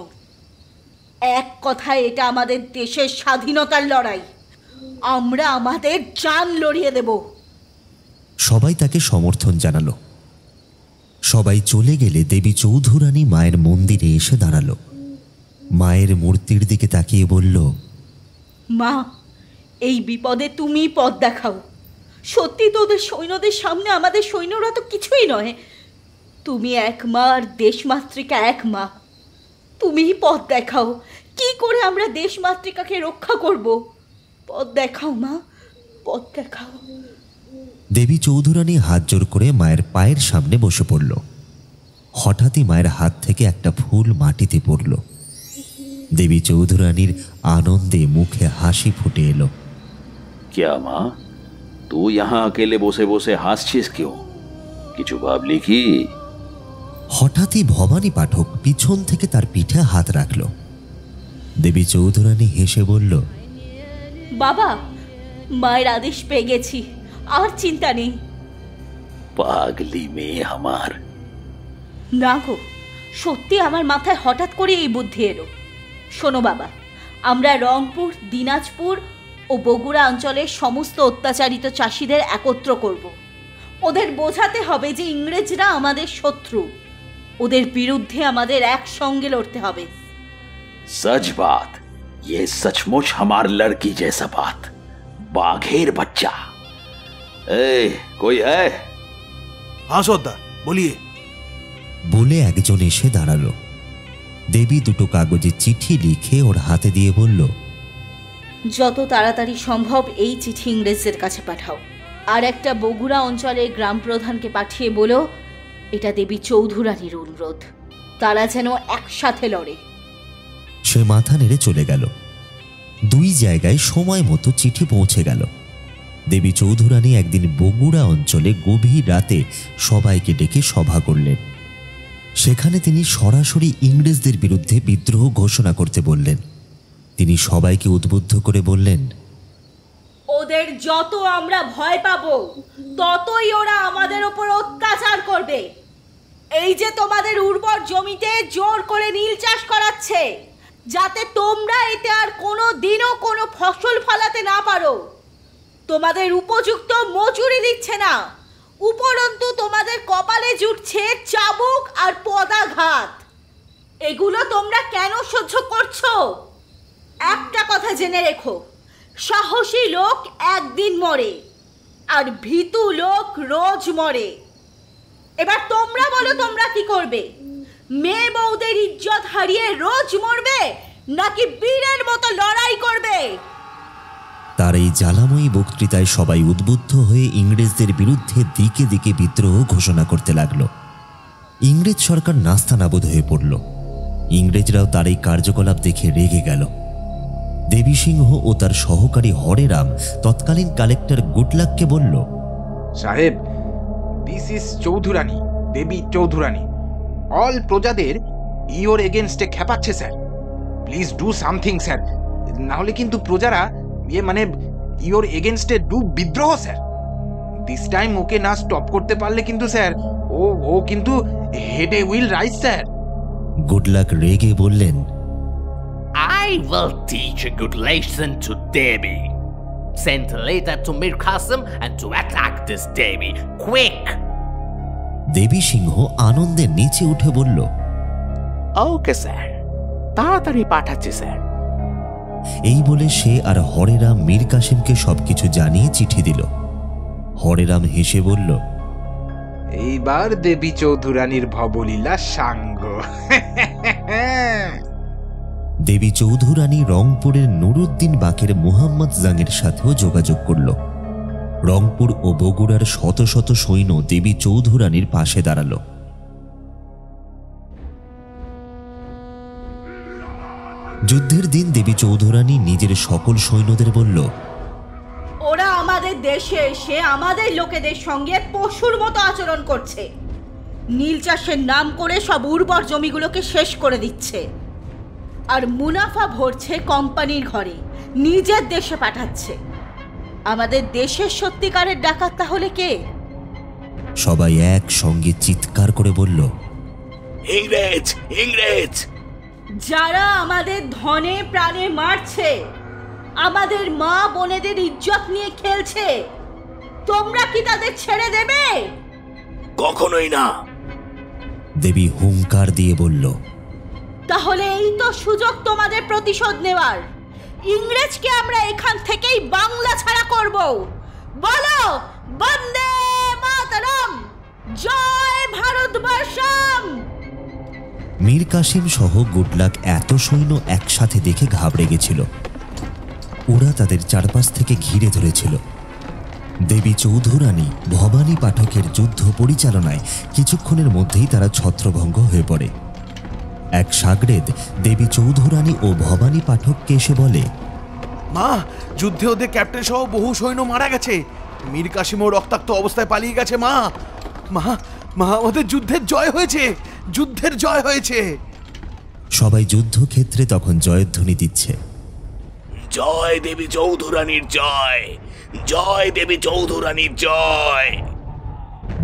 এক কথায় এটা আমাদের দেশের স্বাধীনতার লড়াই। আমরা আমাদের জান লড়িয়ে দেব। সবাই তাকে সমর্থন জানালো। সবাই চলে গেলে দেবী চৌধুরানী মায়ের মন্দিরে এসে দাঁড়ালো। মায়ের মূর্তির দিকে তাকিয়ে বলল, মা, এই বিপদে তুমি পথ দেখাও। সত্যি তো ওদের সৈন্যদের সামনে আমাদের সৈন্যরা তো কিছুই নয়। তুমি এক মা, আর দেশমাতৃকা এক মা। তুমিই পথ দেখাও। কি করে আমরা দেশমাতৃকাকে রক্ষা করব? পথ দেখাও মা, পথ দেখাও। দেবী চৌধুরানী হাত জোর করে মায়ের পায়ের সামনে বসে পড়ল। হঠাৎই মায়ের হাত থেকে একটা ফুল মাটিতে পড়ল। দেবী চৌধুরানীর আনন্দে মুখে হাসি ফুটে এলো। क्या माँ, तू यहाँ अकेले বসে বসে হাসছিস क्यों? কিছু ভাবলি কি? হঠাৎই ভবানী পাঠক পিছন থেকে তার পিঠে হাত রাখল। দেবী চৌধুরানী হেসে বলল, বাবা, মায়ের আদেশ পেয়ে গেছি, আর চিন্তা নেই। পাগলি মেয়ে আমার। না গো, সত্যি আমার মাথায় হঠাৎ করে এই বুদ্ধি এলো। শোনো বাবা, আমরা রংপুর, দিনাজপুর ও বগুড়া অঞ্চলের সমস্ত অত্যাচারিত চাষিদের একত্র করব। ওদের বোঝাতে হবে যে ইংরেজরা আমাদের শত্রু। ওদের বিরুদ্ধে আমাদের একসঙ্গে লড়তে হবে। सच बात, ये सचमुच हमार लड़की जैसा बात। बाघेर बच्चा। ए, कोई है? हाँ सरदार, बोलिए। বলে একজন এসে দাঁড়ালো। দেবী দুটো কাগজে চিঠি লিখে ওর হাতে দিয়ে বলল, যত তাড়াতাড়ি সম্ভব এই চিঠি ইংরেজদের কাছে পাঠাও। আর একটা বগুড়া অঞ্চলের গ্রাম প্রধানকে পাঠিয়ে বলো, এটা দেবী চৌধুরানীর অনুরোধ, তারা যেন একসাথে লড়ে। সে মাথা নেড়ে চলে গেল। দুই জায়গায় সময় মতো চিঠি পৌঁছে গেল। দেবী চৌধুরানী একদিন বগুড়া অঞ্চলে গভীর রাতে সবাইকে ডেকে সভা করলেন। সেখানে তিনি সরাসরি ইংরেজদের বিরুদ্ধে বিদ্রোহ ঘোষণা করতে বললেন। তিনি সবাইকে উদ্বুদ্ধ করে বললেন, ওদের যত আমরা ভয় পাবো, ততই ওরা আমাদের ওপর অত্যাচার করবে। এই যে তোমাদের উর্বর জমিতে জোর করে নীল চাষ করাচ্ছে, যাতে তোমরা এতে আর কোনো দিনও কোনো ফসল ফলাতে না পারো। তোমাদের উপযুক্ত মজুরি দিচ্ছে না, উপরন্তু তোমাদের কপালে জুটছে চাবুক আর পদাঘাত। এগুলো তোমরা কেন সহ্য করছো? একটা কথা জেনে রেখো, সাহসী লোক একদিন মরে, আর ভীতু লোক রোজ মরে। এবার তোমরা বলো, তোমরা কি করবে? মেয়ে বউদের ইজ্জত হারিয়ে রোজ মরবে, নাকি বীরের মতো লড়াই করবে? তার এই জ্বালাময়ী বক্তৃতায় সবাই উদ্বুদ্ধ হয়ে ইংরেজদের বিরুদ্ধে দিকে দিকে বিদ্রোহ ঘোষণা করতে লাগলো। ইংরেজ সরকার নাস্তানাবুদ হয়ে পড়ল। ইংরেজরাও তার এই কার্যকলাপ দেখে রেগে গেল। দেবী সিংহ ও তার সহকারী হরেরাম তৎকালীন কালেক্টর গুডলাককে বলল, সাহেব, this is Chaudhurani, Devi Chaudhurani. All প্রজাদের ইওর এগেনস্টে খেপাচ্ছে sir. Please do something sir, নাহলে কিন্তু প্রজারা মানে ইওর এগেনস্টে ডু বিদ্রোহ স্যার। দিস টাইম ওকে না স্টপ করতে পারলে কিন্তু স্যার ও কিন্তু হেডে উইল রাইজ স্যার। গুডলাক রেগে বললেন, I will teach a good lesson to Devi. Send a letter to Mir Qasim and to attack this Devi. Quick! দেবী সিংহ আনন্দে নিচে উঠে বলল, ওকে স্যার, তাড়াতাড়ি পাঠাচ্ছি স্যার। এই বলে সে আর হরেরাম মীর কাসিমকে সবকিছু জানিয়ে চিঠি দিল। হরেরাম হেসে বলল, এইবার দেবী চৌধুরানীর ভবলীলা সাঙ্গ। দেবী চৌধুরানী রংপুরের নুরুদ্দিন বাকের মুহাম্মদ জাংয়ের সাথেও যোগাযোগ করল। রংপুর ও বগুড়ার শত শত সৈন্য দেবী চৌধুরানীর পাশে দাঁড়ালো। যুদ্ধের দিন দেবী চৌধুরানী নিজের সকল সৈন্যদের বলল, ওরা আমাদের দেশে এসে আমাদের লোকেদের সঙ্গে পশুর মতো আচরণ করছে। নীল চাষের নাম করে সব উর্বর জমিগুলোকে শেষ করে দিচ্ছে, আর মুনাফা ভরছে কোম্পানির ঘরে, নিজের দেশে পাঠাচ্ছে। আমাদের দেশের সত্যিকারের ডাকাত তাহলে কে? সবাই একসঙ্গে চিৎকার করে বলল, ইংরেজ! ইংরেজ! যারা আমাদের ধনে প্রাণে মারছে, আমাদের মা বোনেদের ইজ্জত নিয়ে খেলছে, তোমরা কি তাদের ছেড়ে দেবে? কখনোই না। দেবী হুঙ্কার দিয়ে বলল, তাহলে এই তো সুযোগ তোমাদের প্রতিশোধ নেওয়ার। ইংরেজকে আমরা এখান থেকেই বাংলা ছাড়া করব। বলো, বন্দে মাতরম, জয় ভারতবর্ষম। মীর কাসিম সহ গুডলাক এত সৈন্য একসাথে দেখে ঘাবড়ে গেছিল। ওরা তাদের চারপাশ থেকে ঘিরে ধরেছিল। দেবী চৌধুরানী ভবানী পাঠকের যুদ্ধ পরিচালনায় কিছুক্ষণের মধ্যেই তারা ছত্রভঙ্গ হয়ে পড়ে। এক সাগরেদ দেবী চৌধুরানী ও ভবানী পাঠককে এসে বলে, মা, যুদ্ধে ওদের ক্যাপ্টেন সহ বহু সৈন্য মারা গেছে। মীর কাসিমও রক্তাক্ত অবস্থায় পালিয়ে গেছে। মা মা মা আমাদের যুদ্ধের জয় হয়েছে, যুদ্ধের জয় হয়েছে। সবাই যুদ্ধক্ষেত্রে তখন জয়ধ্বনি দিচ্ছে, জয় দেবী চৌধুরানীর জয়, জয় দেবী চৌধুরানীর জয়।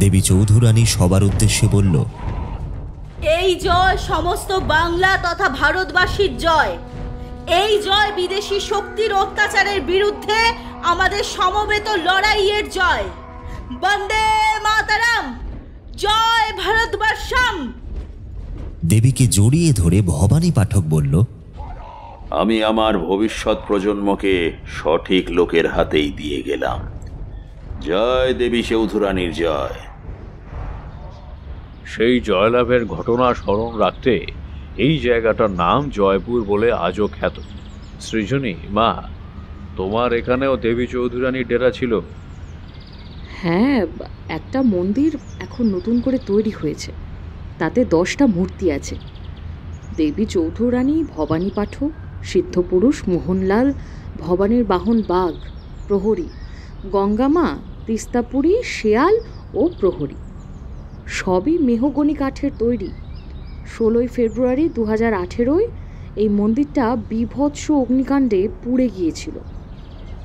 দেবী চৌধুরানী সবার উদ্দেশ্যে বলল, এই জয় সমস্ত বাংলা তথা ভারতবাসীর জয়। এই জয় বিদেশি শক্তির অত্যাচারের বিরুদ্ধে আমাদের সমবেত লড়াইয়ের জয়। বন্দে মাতরম, জয় ভারতবর্ষম। দেবীকে জড়িয়ে ধরে ভবানী পাঠক বলল, আমি আমার ভবিষ্যৎ প্রজন্মকে সঠিক লোকের হাতেই দিয়ে গেলাম। জয় দেবী চৌধুরানীর জয়। সেই জয়লাভের ঘটনা স্মরণ রাখতে এই জায়গাটার নাম জয়পুর বলে আজও খ্যাত। সৃজনী, মা, তোমার এখানেও দেবী চৌধুরানীর ডেরা ছিল? হ্যাঁ, একটা মন্দির এখন নতুন করে তৈরি হয়েছে, তাতে 10টা মূর্তি আছে। দেবী চৌধুরানী, ভবানী পাঠক, সিদ্ধপুরুষ মোহনলাল, ভবানীর বাহন বাঘ, প্রহরী, গঙ্গামা, তিস্তাপুরী, শেয়াল ও প্রহরী, সবই মেহগনি কাঠের তৈরি। 16ই ফেব্রুয়ারি 2018 এই মন্দিরটা বীভৎস অগ্নিকাণ্ডে পুড়ে গিয়েছিল।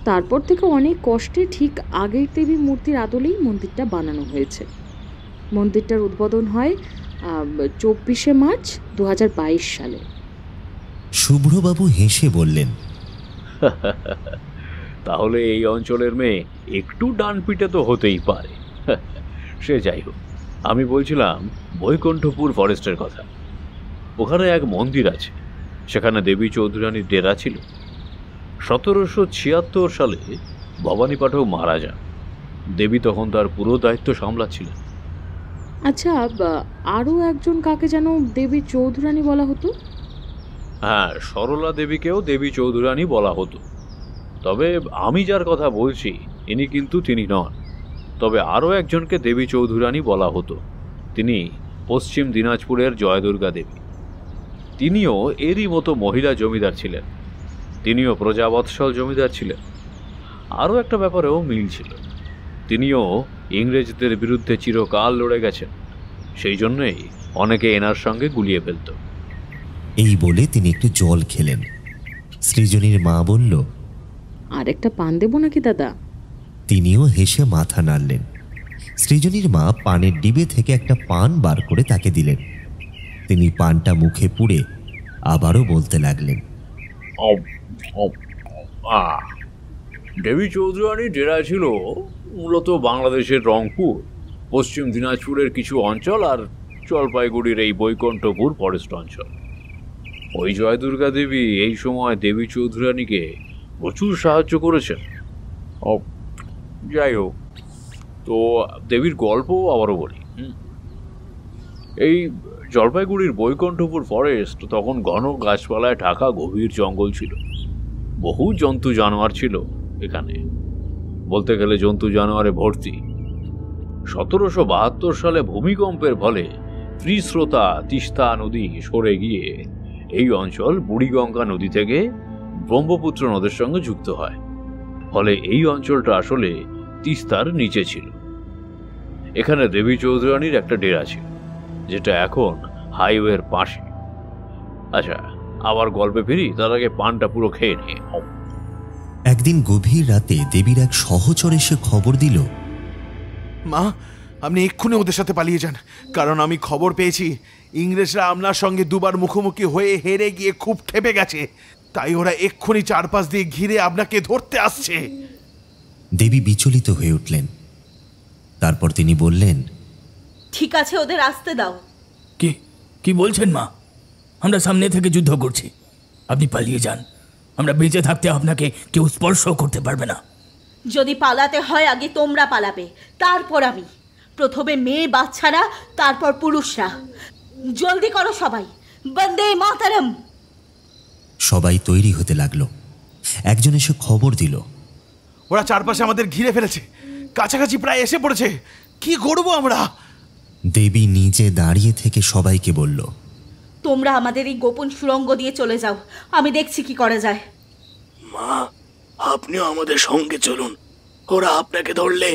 তারপর থেকে অনেক কষ্টে ঠিক আগের দেবী মূর্তির আদলেই মন্দিরটা বানানো হয়েছে। মন্দিরটার উদ্বোধন হয় 24শে মার্চ 2022 সালে। শুভ্রবাবু হেসে বললেন, তাহলে এই অঞ্চলের মেয়ে একটু ডানপিটে তো হতেই পারে। সে যাই হোক, আমি বলছিলাম বৈকুণ্ঠপুর ফরেস্টের কথা। ওখানে এক মন্দির আছে, সেখানে দেবী চৌধুরানীর ডেরা ছিল। 1776 সালে ভবানী পাঠক মারা যান। দেবী তখন তার পুরো দায়িত্ব সামলাচ্ছিলেন। আচ্ছা, আরও একজন কাকে যেন দেবী চৌধুরানী বলা হতো? হ্যাঁ, সরলা দেবীকেও দেবী চৌধুরানী বলা হতো। তবে আমি যার কথা বলছি ইনি কিন্তু তিনি নন। তবে আরও একজনকে দেবী চৌধুরানী বলা হতো। তিনি পশ্চিম দিনাজপুরের জয়দুর্গা দেবী। তিনিও এরই মতো মহিলা জমিদার ছিলেন। তিনিও প্রজাবৎসল জমিদার ছিলেন। আরও একটা ব্যাপারেও মিল ছিল, তিনিও ইংরেজদের বিরুদ্ধে চিরকাল লড়ে গেছেন। সেই জন্যই অনেকে এনার সঙ্গে গুলিয়ে ফেলত। এই বলে তিনি একটু জল খেলেন। সৃজনীর মা বলল, আর একটা পান দেবো নাকি দাদা? তিনিও হেসে মাথা নাড়লেন। সৃজনীর মা পানের ডিবে থেকে একটা পান বার করে তাকে দিলেন। তিনি পানটা মুখে পুড়ে আবারও বলতে লাগলেন, দেবী চৌধুরানী ডেরা ছিল মূলত বাংলাদেশের রংপুর, পশ্চিম দিনাজপুরের কিছু অঞ্চল আর জলপাইগুড়ির এই বৈকুণ্ঠপুর ফরেস্ট অঞ্চল। ওই জয়দুর্গা দেবী এই সময় দেবী চৌধুরানীকে প্রচুর সাহায্য করেছেন। যাই হোক, তো দেবীর গল্প আবারও বলি। এই জলপাইগুড়ির বৈকুণ্ঠপুর ফরেস্ট তখন ঘন গাছপালায় ঢাকা গভীর জঙ্গল ছিল। বহু জন্তু জানোয়ার ছিল এখানে, বলতে গেলে জন্তু জানোয়ারে ভর্তি। 1772 সালে ভূমিকম্পের ফলে ত্রিস্রোতা তিস্তা নদী সরে গিয়ে এই অঞ্চল বুড়িগঙ্গা নদী থেকে ব্রহ্মপুত্র নদের সঙ্গে যুক্ত হয়। ফলে এই অঞ্চলটা আসলে তিস্তার নিচে ছিল। এখানে দেবী চৌধুরানীর একটা ডেরা ছিল, যেটা এখন হাইওয়ের পাশে। আচ্ছা, আবার গল্পে ফিরি, তার আগে পানটা পুরো খেয়ে নিয়ে। একদিন গভীর রাতে দেবীর এক সহচর এসে খবর দিল, মা, আপনি এক্ষুনি ওদের সাথে পালিয়ে যান, কারণ আমি খবর পেয়েছি ইংরেজরা আপনার সঙ্গে দুবার মুখোমুখি হয়ে হেরে গিয়ে খুব ক্ষেপে গেছে। তাই ওরা এক্ষুনি চারপাশ দিয়ে ঘিরে আপনাকে ধরতে আসছে। দেবী বিচলিত হয়ে উঠলেন। তারপর তিনি বললেন, ঠিক আছে, ওদের আসতে দাও। কি বলছেন মা? আমরা সামনে থেকে যুদ্ধ করছি, আপনি পালিয়ে যান। আমরা বেঁচে থাকতে আপনাকে কেউ স্পর্শ করতে পারবে না। যদি পালাতে হয় আগে তোমরা পালাবে, তারপর আমি। প্রথমে মেয়ে বাচ্চারা, তারপর পুরুষরা। জলদি করো সবাই, বন্দে মাতরম। সবাই তৈরি হতে লাগলো। একজন এসে খবর দিল, ওরা চারপাশে আমাদের ঘিরে ফেলেছে, কাছাকাছি প্রায় এসে পড়েছে। কি করব আমরা? দেবী নিজে দাঁড়িয়ে থেকে সবাইকে বলল, তোমরা আমাদের এই গোপন সুড়ঙ্গ দিয়ে চলে যাও, আমি দেখছি কি করা যায়। মা, আপনিও আমাদের সঙ্গে চলুন, ওরা আপনাকে ধরলে।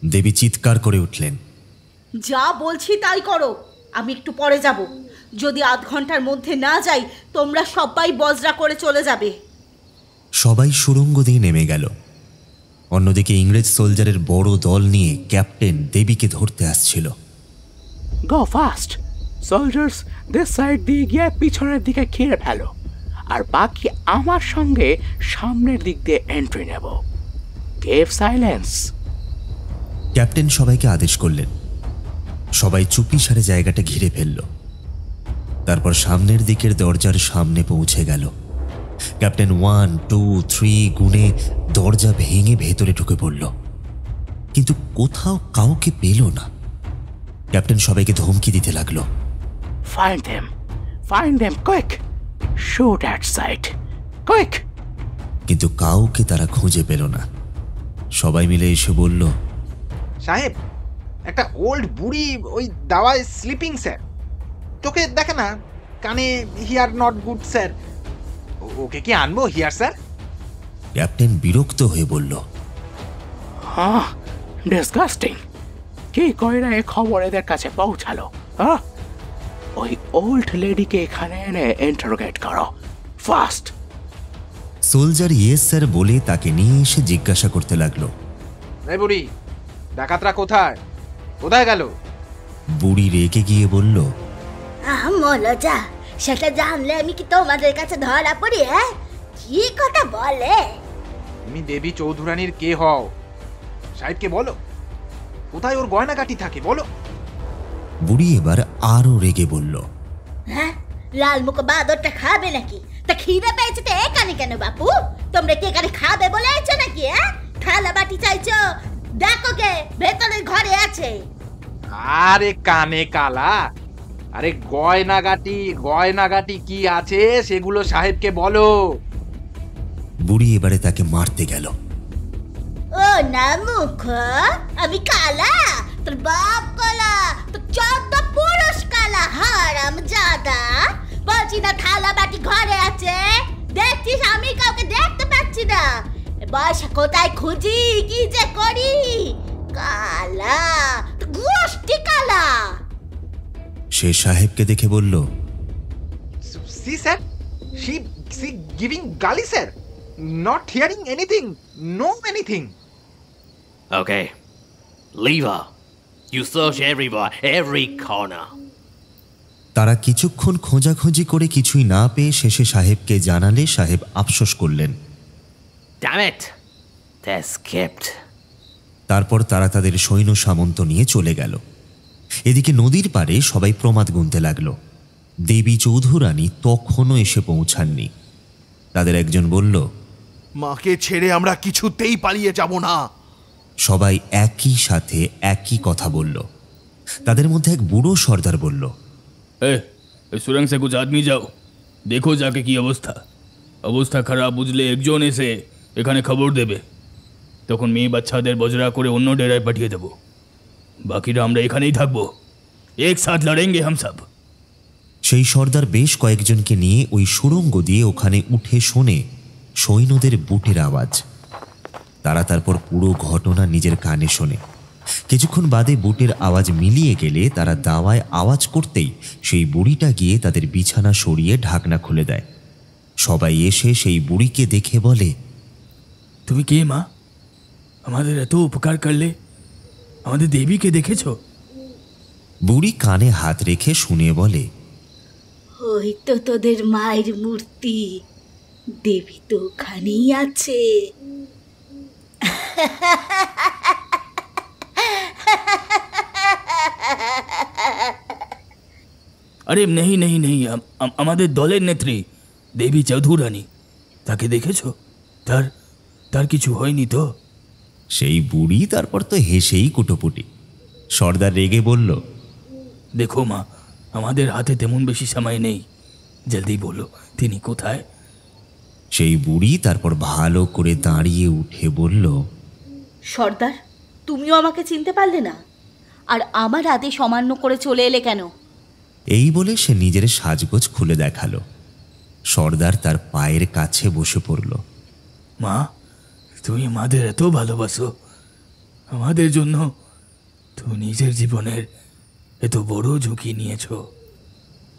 দেবী চিৎকার করে উঠলেন, যা বলছি তাই করো, আমি একটু পরে যাব। যদি আধ ঘন্টার মধ্যে না যাই, তোমরা সবাই বজরা করে চলে যাবে। সবাই সুড়ঙ্গ দিয়ে নেমে গেল। অন্যদিকে ইংরেজ সোলজারের বড় দল নিয়ে ক্যাপ্টেন দেবীকে ধরতে আসছিল। Go fast soldiers, this side দিয়ে গিয়ে পিছনের দিকে ঘিরে ফেলো, আর বাকি আমার সঙ্গে সামনের দিক দিয়ে এন্ট্রি নেব। Cave silence. ক্যাপ্টেন সবাইকে আদেশ করলেন। সবাই চুপি সারে জায়গাটা ঘিরে ফেলল। তারপর সামনের দিকের দরজার সামনে পৌঁছে গেল। ক্যাপ্টেন 1, 2, 3 গুনে দরজা ভেঙে ভেতরে ঢুকে পড়ল, কিন্তু কোথাও কাউকে পেল না। ক্যাপ্টেন সবাইকে ধমকি দিতে লাগলো, find them quick, shoot at sight, quick. কিন্তু কাউকে তারা খুঁজে পেল না। সবাই মিলে এসে বলল, সাহেব, একটা ওল্ড বুড়ি ওই দাওয়ায় স্লিপিং স্যার, চোখে দেখে না, কানে হিয়ার নট গুড স্যার, ওকে কি আনবো হিয়ার স্যার? ক্যাপ্টেন বিরক্ত হয়ে বলল, হ্যাঁ, ডিসগাস্টিং। কে কয়রা এ খবর এদের কাছে পৌঁছালো? ওই ওল্ড লেডিকে এখানে এনে ইন্টারোগেট করো, ফাস্ট। সোলজার ইয়েস স্যার বলে তাকে নিয়ে এসে জিজ্ঞাসা করতে লাগলো, এই বুড়ি, ডাকাতরা কোথায় কোথায় গেল? বুড়ি রেগে গিয়ে বলল, মলজা, সেটা জানলে আমি কি তোমাদের কাছে ধরা পড়ি? কি কথা বলে? তুমি দেবী চৌধুরানীর কে হও? সাহেবকে বলো, কোথায় ওর গয়নাগাটি থাকে বলো। বুড়ি এবার আরো রেগে বলল, হ্যাঁ, লাল মুখ বাদরটা খাবে নাকি? তা খিদে পেয়েছে তো এখানে কেন বাপু? তোমরা কি এখানে খাবে বলে আইছো নাকি? থালা বাটি চাইছো? দেখো কে ভেতরের ঘরে আছে। আরে কানে কালা, আরে গয়নাগাটি কি আছে সেগুলো সাহেবকে বলো। বুড়ি এবারে তাকে মারতে গেল। ও না মুখ, আমি কালা? তোর বাপ কালা, তোর 14 পুরুষ কালা, হারাম জাদা। বলছি না থালা বাটি ঘরে আছে, দেখছিস আমি কাউকে দেখতে পাচ্ছি না। বয়সা কোথায় খুঁজি, কি যে করি? কালা, গোষ্ঠী কালা। সে সাহেবকে দেখে বলল, সি স্যার, she giving গালি sir, not hearing anything, no anything. Okay, leave her. You search everywhere, every corner. তারা কিছুক্ষণ খোঁজাখুঁজি করে কিছুই না পেয়ে শেষে সাহেবকে জানালে সাহেব আফসোস করলেন। Damn it, they escaped. তারপর তারা তাদের সৈন্য সামন্ত নিয়ে চলে গেল। এদিকে নদীর পাড়ে সবাই প্রমাদ গুনতে লাগল। দেবী চৌধুরানী তখনও এসে পৌঁছাননি। তাদের একজন বলল, মাকে ছেড়ে আমরা কিছুতেই পালিয়ে যাব না। সবাই একই সাথে একই কথা বলল। তাদের মধ্যে এক বুড়ো সর্দার বলল, সুরঙ্গ সে কুছ আদমি যাও, দেখো যাকে কি অবস্থা। অবস্থা খারাপ বুঝলে একজন এসে এখানে খবর দেবে, তখন মেয়ে বাচ্চাদের বজরা করে অন্য ডেরায় পাঠিয়ে দেব। বাকিরা আমরা এখানেই থাকবো, এক সাথ লড়েঙ্গে হাম সব। সেই সর্দার বেশ কয়েকজনকে নিয়ে ওই সুড়ঙ্গ দিয়ে ওখানে উঠে শোনে সৈন্যদের বুটের আওয়াজ। তারা তারপর পুরো ঘটনা নিজের কানে শোনে। কিছুক্ষণ বাদে বুটের আওয়াজ মিলিয়ে গেলে তারা দাওয়ায় আওয়াজ করতেই সেই বুড়িটা গিয়ে তাদের বিছানা সরিয়ে ঢাকনা খুলে দেয়। সবাই এসে সেই বুড়িকে দেখে বলে, তুমি কে মা? আমাদের এত উপকার করলে, আমাদের দেবীকে দেখেছ? বুড়ি কানে হাত রেখে শুনে বলে, ওই তো তোদের মায়ের মূর্তি, দেবী তো ওখানেই আছে। আরে নেই নেই নেই, আমাদের দলের নেত্রী দেবী চৌধুরানী, তাকে দেখেছ? তার কিছু হয়নি তো? সেই বুড়ি তারপর তো হেসেই কুটোপুটি। সর্দার রেগে বলল, দেখো মা, আমাদের হাতে তেমন বেশি সময় নেই, জলদি বলো তিনি কোথায়? সেই বুড়ি তারপর ভালো করে দাঁড়িয়ে উঠে বলল, সর্দার, তুমিও আমাকে চিনতে পারলে না, আর আমার আদেশ অমান্য করে চলে এলে কেন? এই বলে সে নিজের সাজগোজ খুলে দেখালো। সর্দার তার পায়ের কাছে বসে পড়ল। মা, তুমি আমাদের এত ভালোবাসো, আমাদের জন্য তুমি নিজের জীবনের এত বড় ঝুঁকি নিয়েছ।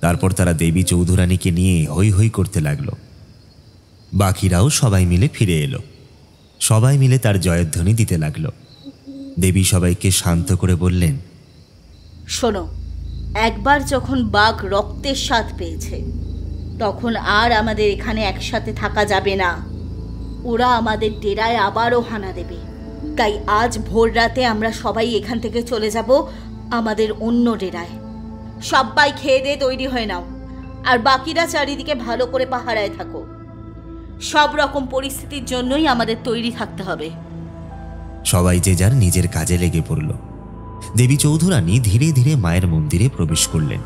তারপর তারা দেবী চৌধুরানীকে নিয়ে হৈ হৈ করতে লাগলো। বাকিরাও সবাই মিলে ফিরে এলো। সবাই মিলে তার জয়ধ্বনি দিতে লাগলো। দেবী সবাইকে শান্ত করে বললেন, শোনো, একবার যখন বাঘ রক্তের স্বাদ পেয়েছে, তখন আর আমাদের এখানে একসাথে থাকা যাবে না। ওরা আমাদের ডেরায় আবারও হানা দেবে। তাই আজ ভোর রাতে আমরা সবাই এখান থেকে চলে যাব আমাদের অন্য ডেরায়। সবাই খেয়ে দিয়ে তৈরি হয়ে নাও, আর বাকিরা চারিদিকে ভালো করে পাহারায় থাকো। সব রকম পরিস্থিতির জন্যই আমাদের তৈরি থাকতে হবে। সবাই যে যার নিজের কাজে লেগে পড়ল। দেবী চৌধুরানী ধীরে ধীরে মায়ের মন্দিরে প্রবেশ করলেন।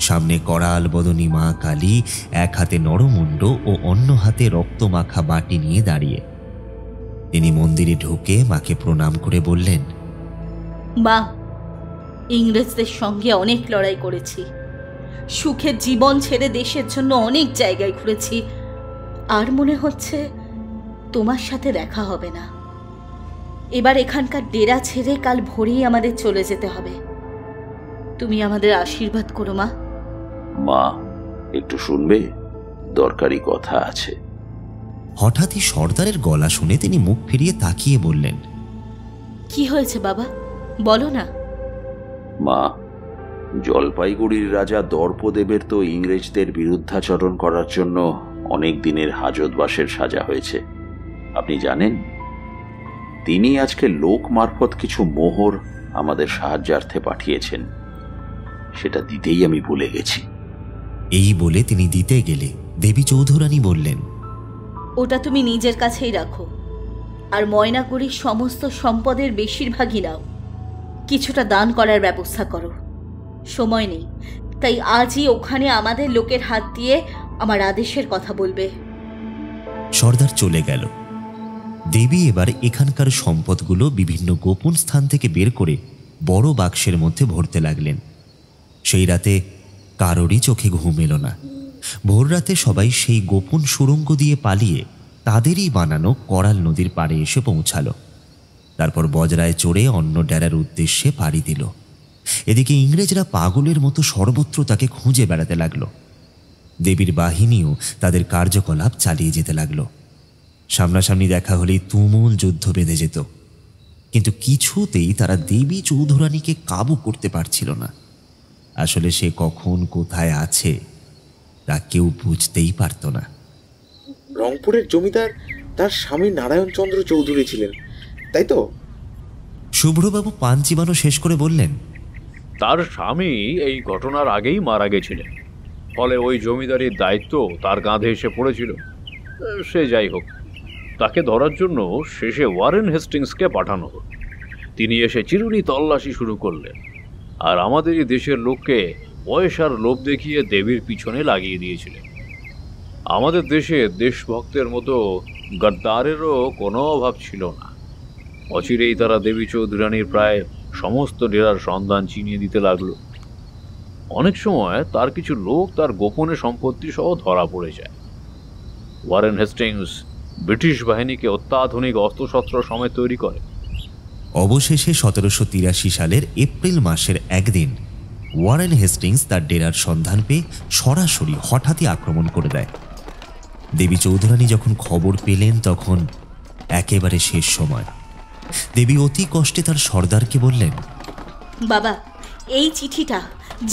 সামনে করাল বদনী মা কালী এক হাতে নরমুণ্ড ও অন্য হাতে রক্তমাখা বাটি নিয়ে দাঁড়িয়ে। তিনি মন্দিরে ঢুকে মাকে প্রণাম করে বললেন, মা, ইংরেজদের সঙ্গে অনেক লড়াই করেছি, সুখের জীবন ছেড়ে দেশের জন্য অনেক জায়গায় ঘুরেছি, আর মনে হচ্ছে তোমার সাথে দেখা হবে না। এবার এখানকার ডেরা ছেড়ে কাল ভোরেই আমাদের চলে যেতে হবে। তুমি আমাদের আশীর্বাদ করো মা। মা, একটু শুনবে, দরকারি কথা আছে। হঠাৎই সর্দারের গলা শুনে তিনি মুখ ফিরিয়ে তাকিয়ে বললেন, কি হয়েছে বাবা, বলো না। মা, জলপাইগুড়ির রাজা দর্পদেবের তো ইংরেজদের বিরুদ্ধাচরণ করার জন্য অনেক দিনের হাজতবাসের সাজা হয়েছে, আপনি জানেন? তিনি আজকে লোক মারফত কিছু মোহর আমাদের সাহায্যার্থে পাঠিয়েছেন, সেটা দিতেই আমি ভুলে গেছি। এই বলে তিনি দিতে গেলে দেবী চৌধুরানী বললেন, ওটা তুমি নিজের কাছেই রাখো, আর ময়নাগুড়ির সমস্ত সম্পদের বেশিরভাগই নাও। কিছুটা দান করার ব্যবস্থা করো। সময় নেই, তাই আজই ওখানে আমাদের লোকের হাত দিয়ে আমার আদেশের কথা বলবে। সর্দার চলে গেল। দেবী এবার এখানকার সম্পদগুলো বিভিন্ন গোপন স্থান থেকে বের করে বড় বাক্সের মধ্যে ভরতে লাগলেন। সেই রাতে কারোরই চোখে ঘুম এলো না। ভোর রাতে সবাই সেই গোপন সুড়ঙ্গ দিয়ে পালিয়ে তাদেরই বানানো করাল নদীর পাড়ে এসে পৌঁছালো। তারপর বজরায় চড়ে অন্য ডেরার উদ্দেশ্যে পাড়ি দিল। এদিকে ইংরেজরা পাগলের মতো সর্বত্র তাকে খুঁজে বেড়াতে লাগলো। দেবীর বাহিনীও তাদের কার্যকলাপ চালিয়ে যেতে লাগলো। সামনাসামনি দেখা হলেই তুমুল যুদ্ধ বেঁধে যেত, কিন্তু কিছুতেই তারা দেবী চৌধুরানীকে কাবু করতে পারছিল না। আসলে সে কখন কোথায় আছে তা কেউ বুঝতেই পারত না। রংপুরের জমিদার তার স্বামী নারায়ণচন্দ্র চৌধুরী ছিলেন, তাই তো? শুভ্রবাবু পান চিবানো শেষ করে বললেন, তার স্বামী এই ঘটনার আগেই মারা গেছিলেন, ফলে ওই জমিদারির দায়িত্ব তার কাঁধে এসে পড়েছিল। সে যাই হোক, তাকে ধরার জন্য শেষে ওয়ারেন হেস্টিংসকে পাঠানো হল। তিনি এসে চিরুনি তল্লাশি শুরু করলেন, আর আমাদেরই দেশের লোককে পয়সার লোভ দেখিয়ে দেবীর পিছনে লাগিয়ে দিয়েছিলেন। আমাদের দেশে দেশভক্তের মতো গদ্দারেরও কোনো অভাব ছিল না। অচিরেই তারা দেবী চৌধুরানীর প্রায় সমস্ত ডেরার সন্ধান চিনিয়ে দিতে লাগলো। অনেক সময় তার কিছু লোক তার গোপনে সম্পত্তি সহ ধরা পড়ে যায়। ওয়ারেন হেস্টিংস ব্রিটিশ বাহিনীকে অত্যাধুনিক অস্ত্রশস্ত্র সমেত তৈরি করে। অবশেষে 1783 সালের এপ্রিল মাসের একদিন ওয়ারেন হেস্টিংস তার ডেরার সন্ধান পেয়ে সরাসরি হঠাৎই আক্রমণ করে দেয়। দেবী চৌধুরানী যখন খবর পেলেন তখন একেবারে শেষ সময়। দেবী অতি কষ্টে তার সর্দারকে বললেন, বাবা, এই চিঠিটা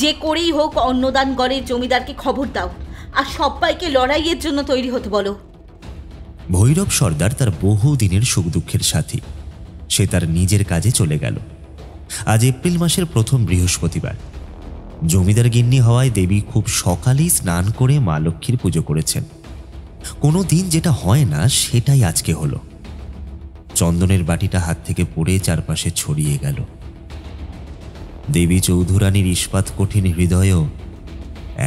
যে করেই হোক অন্নদানগড়ের জমিদারকে খবর দাও, আর সবাইকে লড়াইয়ের জন্য তৈরি হতে বলো। ভৈরব সর্দার তার বহু দিনের সুখ দুঃখের সাথী। সে তার নিজের কাজে চলে গেল। আজ এপ্রিল মাসের প্রথম বৃহস্পতিবার। জমিদার গিন্নি হওয়ায় দেবী খুব সকালেই স্নান করে মা লক্ষ্মীর পুজো করেছেন। কোনো দিন যেটা হয় না সেটাই আজকে হলো। চন্দনের বাটিটা হাত থেকে পড়ে চারপাশে ছড়িয়ে গেল। দেবী চৌধুরানীর ইস্পাত কঠিন হৃদয়ও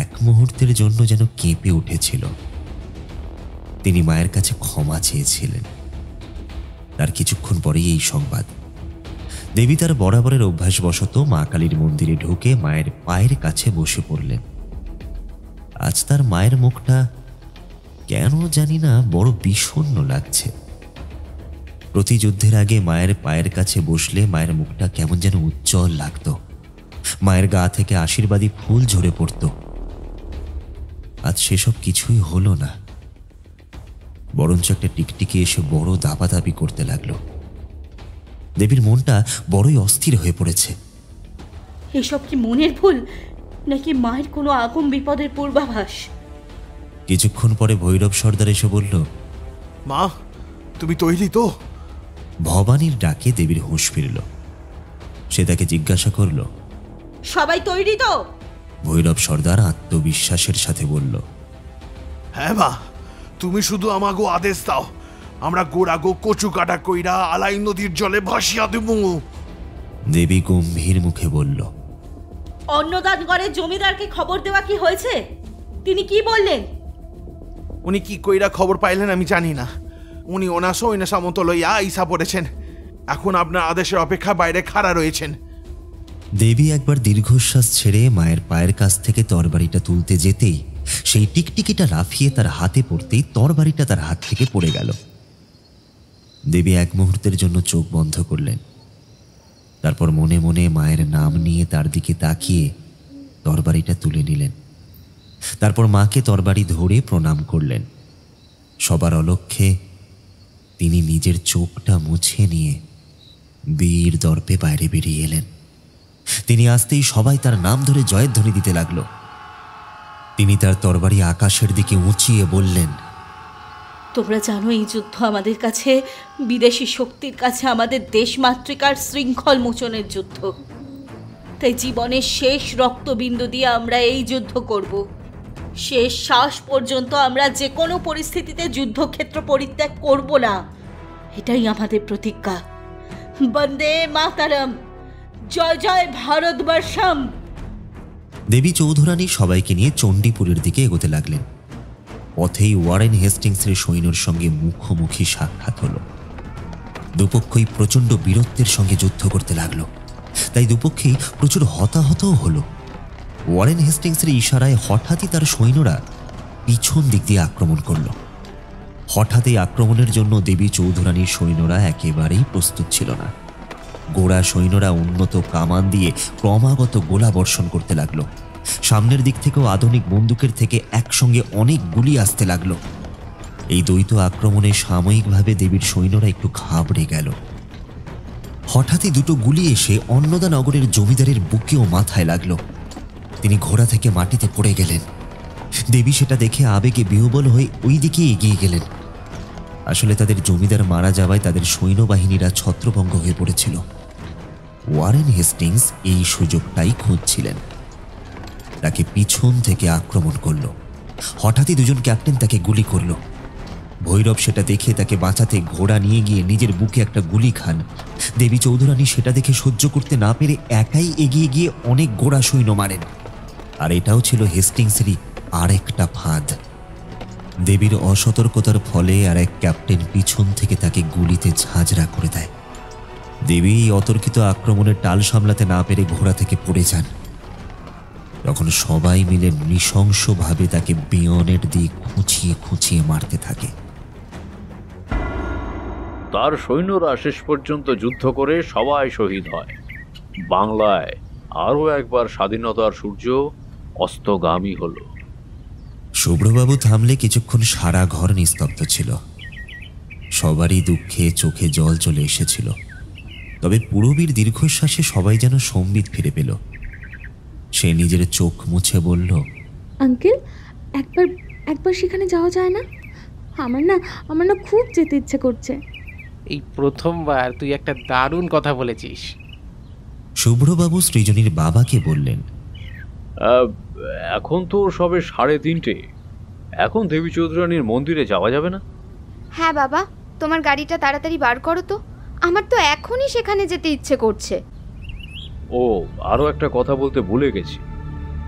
এক মুহূর্তের জন্য যেন কেঁপে উঠেছিল। তিনি মায়ের কাছে ক্ষমা চেয়েছিলেন। তার কিছুক্ষণ পরেই এই সংবাদ। দেবী তার বরাবরের অভ্যাসবশত মা কালীর মন্দিরে ঢুকে মায়ের পায়ের কাছে বসে পড়লেন। আজ তার মায়ের মুখটা কেন জানি না বড় বিষণ্ণ লাগছে। প্রতিযুদ্ধের আগে মায়ের পায়ের কাছে বসলে মায়ের মুখটা কেমন যেন উজ্জ্বল লাগত। মায়ের গা থেকে আশীর্বাদী ফুল ঝরে পড়ত। আজ সেসব কিছুই হলো না, বরঞ্চ একটা টিকটিকি এসে বড় দাপাদাপি করতে লাগলো। দেবীর মনটা বড়ই অস্থির হয়ে পড়েছে। এসব কি মনের ভুল, নাকি মায়ের কোনো আগম বিপদের পূর্বাভাস? কিছুক্ষণ পরে ভৈরব সর্দার এসে বলল, মা, তুমি তৈরি তো? ভবানীর ডাকে দেবীর হুঁশ ফিরল। সে তাকে জিজ্ঞাসা করল, সবাই তৈরি তো? ভৈরব সর্দার আত্মবিশ্বাসের সাথে বলল, হ্যাঁ মা, তুমি শুধু আমাগো আদেশ দাও, আমরা গোড়াগো কচু কাটা কইরা আলাই নদীর জলে ভাসিয়া দেব। দেবী গম্ভীর মুখে বলল, অন্নদানগড়ের জমিদারকে খবর দেওয়া কি হয়েছে? তিনি কি বললেন? উনি কি কইরা খবর পাইলেন আমি জানি না। উনি ওনার সৈন্যসা মতো লইয়া ইসা পড়েছেন। এখন আপনার আদেশের অপেক্ষা বাইরে খাড়া রয়েছেন। দেবী একবার দীর্ঘশ্বাস ছেড়ে মায়ের পায়ের কাছ থেকে তরবারিটা তুলতে যেতেই সেই টিকটিকিটা লাফিয়ে তার হাতে পড়তেই তরবারিটা তার হাত থেকে পড়ে গেল। দেবী এক মুহূর্তের জন্য চোখ বন্ধ করলেন। তারপর মনে মনে মায়ের নাম নিয়ে তার দিকে তাকিয়ে তরবারিটা তুলে নিলেন। তারপর মাকে তরবারি ধরে প্রণাম করলেন। সবার অলক্ষ্যে তিনি নিজের চোখটা মুছে নিয়ে বীর দর্পে বাইরে বেরিয়ে এলেন। তিনি আসতেই সবাই তার নাম ধরে জয়ধ্বনি দিতে লাগল। তিনি তার তরবারি আকাশের দিকে উঁচিয়ে বললেন, তোমরা জানো এই যুদ্ধ আমাদের কাছে বিদেশি শক্তির কাছে আমাদের দেশমাতৃকার শৃঙ্খল মোচনের যুদ্ধ। তাই জীবনের শেষ রক্তবিন্দু দিয়ে আমরা এই যুদ্ধ করব। শেষ শ্বাস পর্যন্ত আমরা যে কোনো পরিস্থিতিতে যুদ্ধক্ষেত্র পরিত্যাগ করব না, এটাই আমাদের প্রতিজ্ঞা। বন্দে মাতারম, জয় জয় ভারতবর্ষম। দেবী চৌধুরানী সবাইকে নিয়ে চণ্ডীপুরের দিকে এগোতে লাগলেন। পথেই ওয়ারেন হেস্টিংসের সৈন্যর সঙ্গে মুখোমুখি সাক্ষাৎ হলো। দুপক্ষই প্রচণ্ড বীরত্বের সঙ্গে যুদ্ধ করতে লাগলো, তাই দুপক্ষেই প্রচুর হতাহতও হলো। ওয়ারেন হেস্টিংসের ইশারায় হঠাৎই তার সৈন্যরা পিছন দিক দিয়ে আক্রমণ করল। হঠাৎ এই আক্রমণের জন্য দেবী চৌধুরানীর সৈন্যরা একেবারেই প্রস্তুত ছিল না। গোড়া সৈন্যরা উন্নত কামান দিয়ে ক্রমাগত গোলা বর্ষণ করতে লাগলো। সামনের দিক থেকেও আধুনিক বন্দুকের থেকে একসঙ্গে অনেক গুলি আসতে লাগলো। এই দ্বৈত আক্রমণে সাময়িকভাবে দেবীর সৈন্যরা একটু ঘাবড়ে গেল। হঠাৎই দুটো গুলি এসে অন্নদানগরের জমিদারের বুকে ও মাথায় লাগলো। তিনি ঘোড়া থেকে মাটিতে পড়ে গেলেন। দেবী সেটা দেখে আবেগে বিহ্বল হয়ে ওই দিকে এগিয়ে গেলেন। আসলে তাদের জমিদার মারা যাওয়ায় তাদের সৈন্যবাহিনীরা ছত্রভঙ্গ হয়ে পড়েছিল। ওয়ারেন হেস্টিংস এই সুযোগটাই খুঁজছিলেন। তাকে পিছন থেকে আক্রমণ করল। হঠাৎই দুজন ক্যাপ্টেন তাকে গুলি করল। ভৈরব সেটা দেখে তাকে বাঁচাতে ঘোড়া নিয়ে গিয়ে নিজের বুকে একটা গুলি খান। দেবী চৌধুরানী সেটা দেখে সহ্য করতে না পেরে একাই এগিয়ে গিয়ে অনেক গোড়া সৈন্য মারেন। আর এটাও ছিল হেস্টিংসেরই আর একটা ফাঁদ। দেবীর অসতর্কতার ফলে আর এক ক্যাপ্টেন পিছন থেকে তাকে গুলিতে ঝাঁঝরা করে দেয়। দেবী এই অতর্কিত আক্রমণের টাল সামলাতে না পেরে ঘোড়া থেকে পড়ে যান। তখন সবাই মিলে নৃশংসভাবে তাকে বেয়নেট দিয়ে খুঁচিয়ে খুঁচিয়ে মারতে থাকে। তার সৈন্যরা শেষ পর্যন্ত যুদ্ধ করে সবাই শহীদ হয়। বাংলায় আরও একবার স্বাধীনতার সূর্য অস্তগামী হল। শুভ্রবাবু থামলে কিছুক্ষণ সারা ঘর নিস্তব্ধ ছিল। সবারই দুঃখে চোখে জল চলে এসেছিল। তবে পুরবীর দীর্ঘশ্বাসে সবাই যেন সম্বিত ফিরে পেল। সে নিজের চোখ মুছে বলল, আঙ্কেল, একবার সেখানে যাওয়া যায় না? আমার না খুব যেতে ইচ্ছে করছে। এই প্রথমবার তুই একটা দারুণ কথা বলেছিস। শুভ্রবাবু সৃজনীর বাবাকে বললেন, এখন তো সবে 3:30। এখন দেবী চৌধুরানীর মন্দিরে যাওয়া যাবে না? হ্যাঁ বাবা, তোমার গাড়িটা তাড়াতাড়ি বার করো তো, আমার তো এখনই সেখানে যেতে ইচ্ছে করছে। ও, আরও একটা কথা বলতে ভুলে গেছি।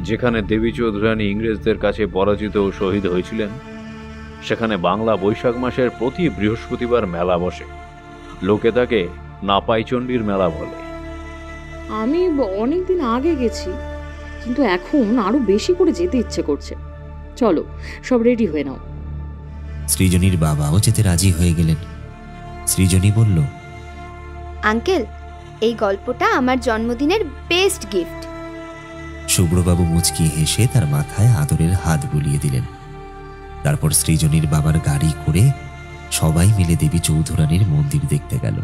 যেখানে দেবী চৌধুরানী ইংরেজদের কাছে পরাজিত ও শহীদ হয়েছিলেন, সেখানে বাংলা বৈশাখ মাসের প্রতি বৃহস্পতিবার মেলা বসে। লোকে তাকে নাপাইচণ্ডীর মেলা বলে। আমি অনেকদিন আগে গেছি, কিন্তু এখন আরো বেশি করে যেতে ইচ্ছে করছে। চলো, সব রেডি হয়ে নাও। সৃজনীর বাবাও যেতে রাজি হয়ে গেলেন। সৃজনী বলল, আঙ্কেল, এই গল্পটা আমার জন্মদিনের বেস্ট গিফট। শুভ্রবাবু মুচকি হেসে তার মাথায় আদরের হাত বুলিয়ে দিলেন। তারপর সৃজনীর বাবার গাড়ি করে সবাই মিলে দেবী চৌধুরানীর মন্দির দেখতে গেল।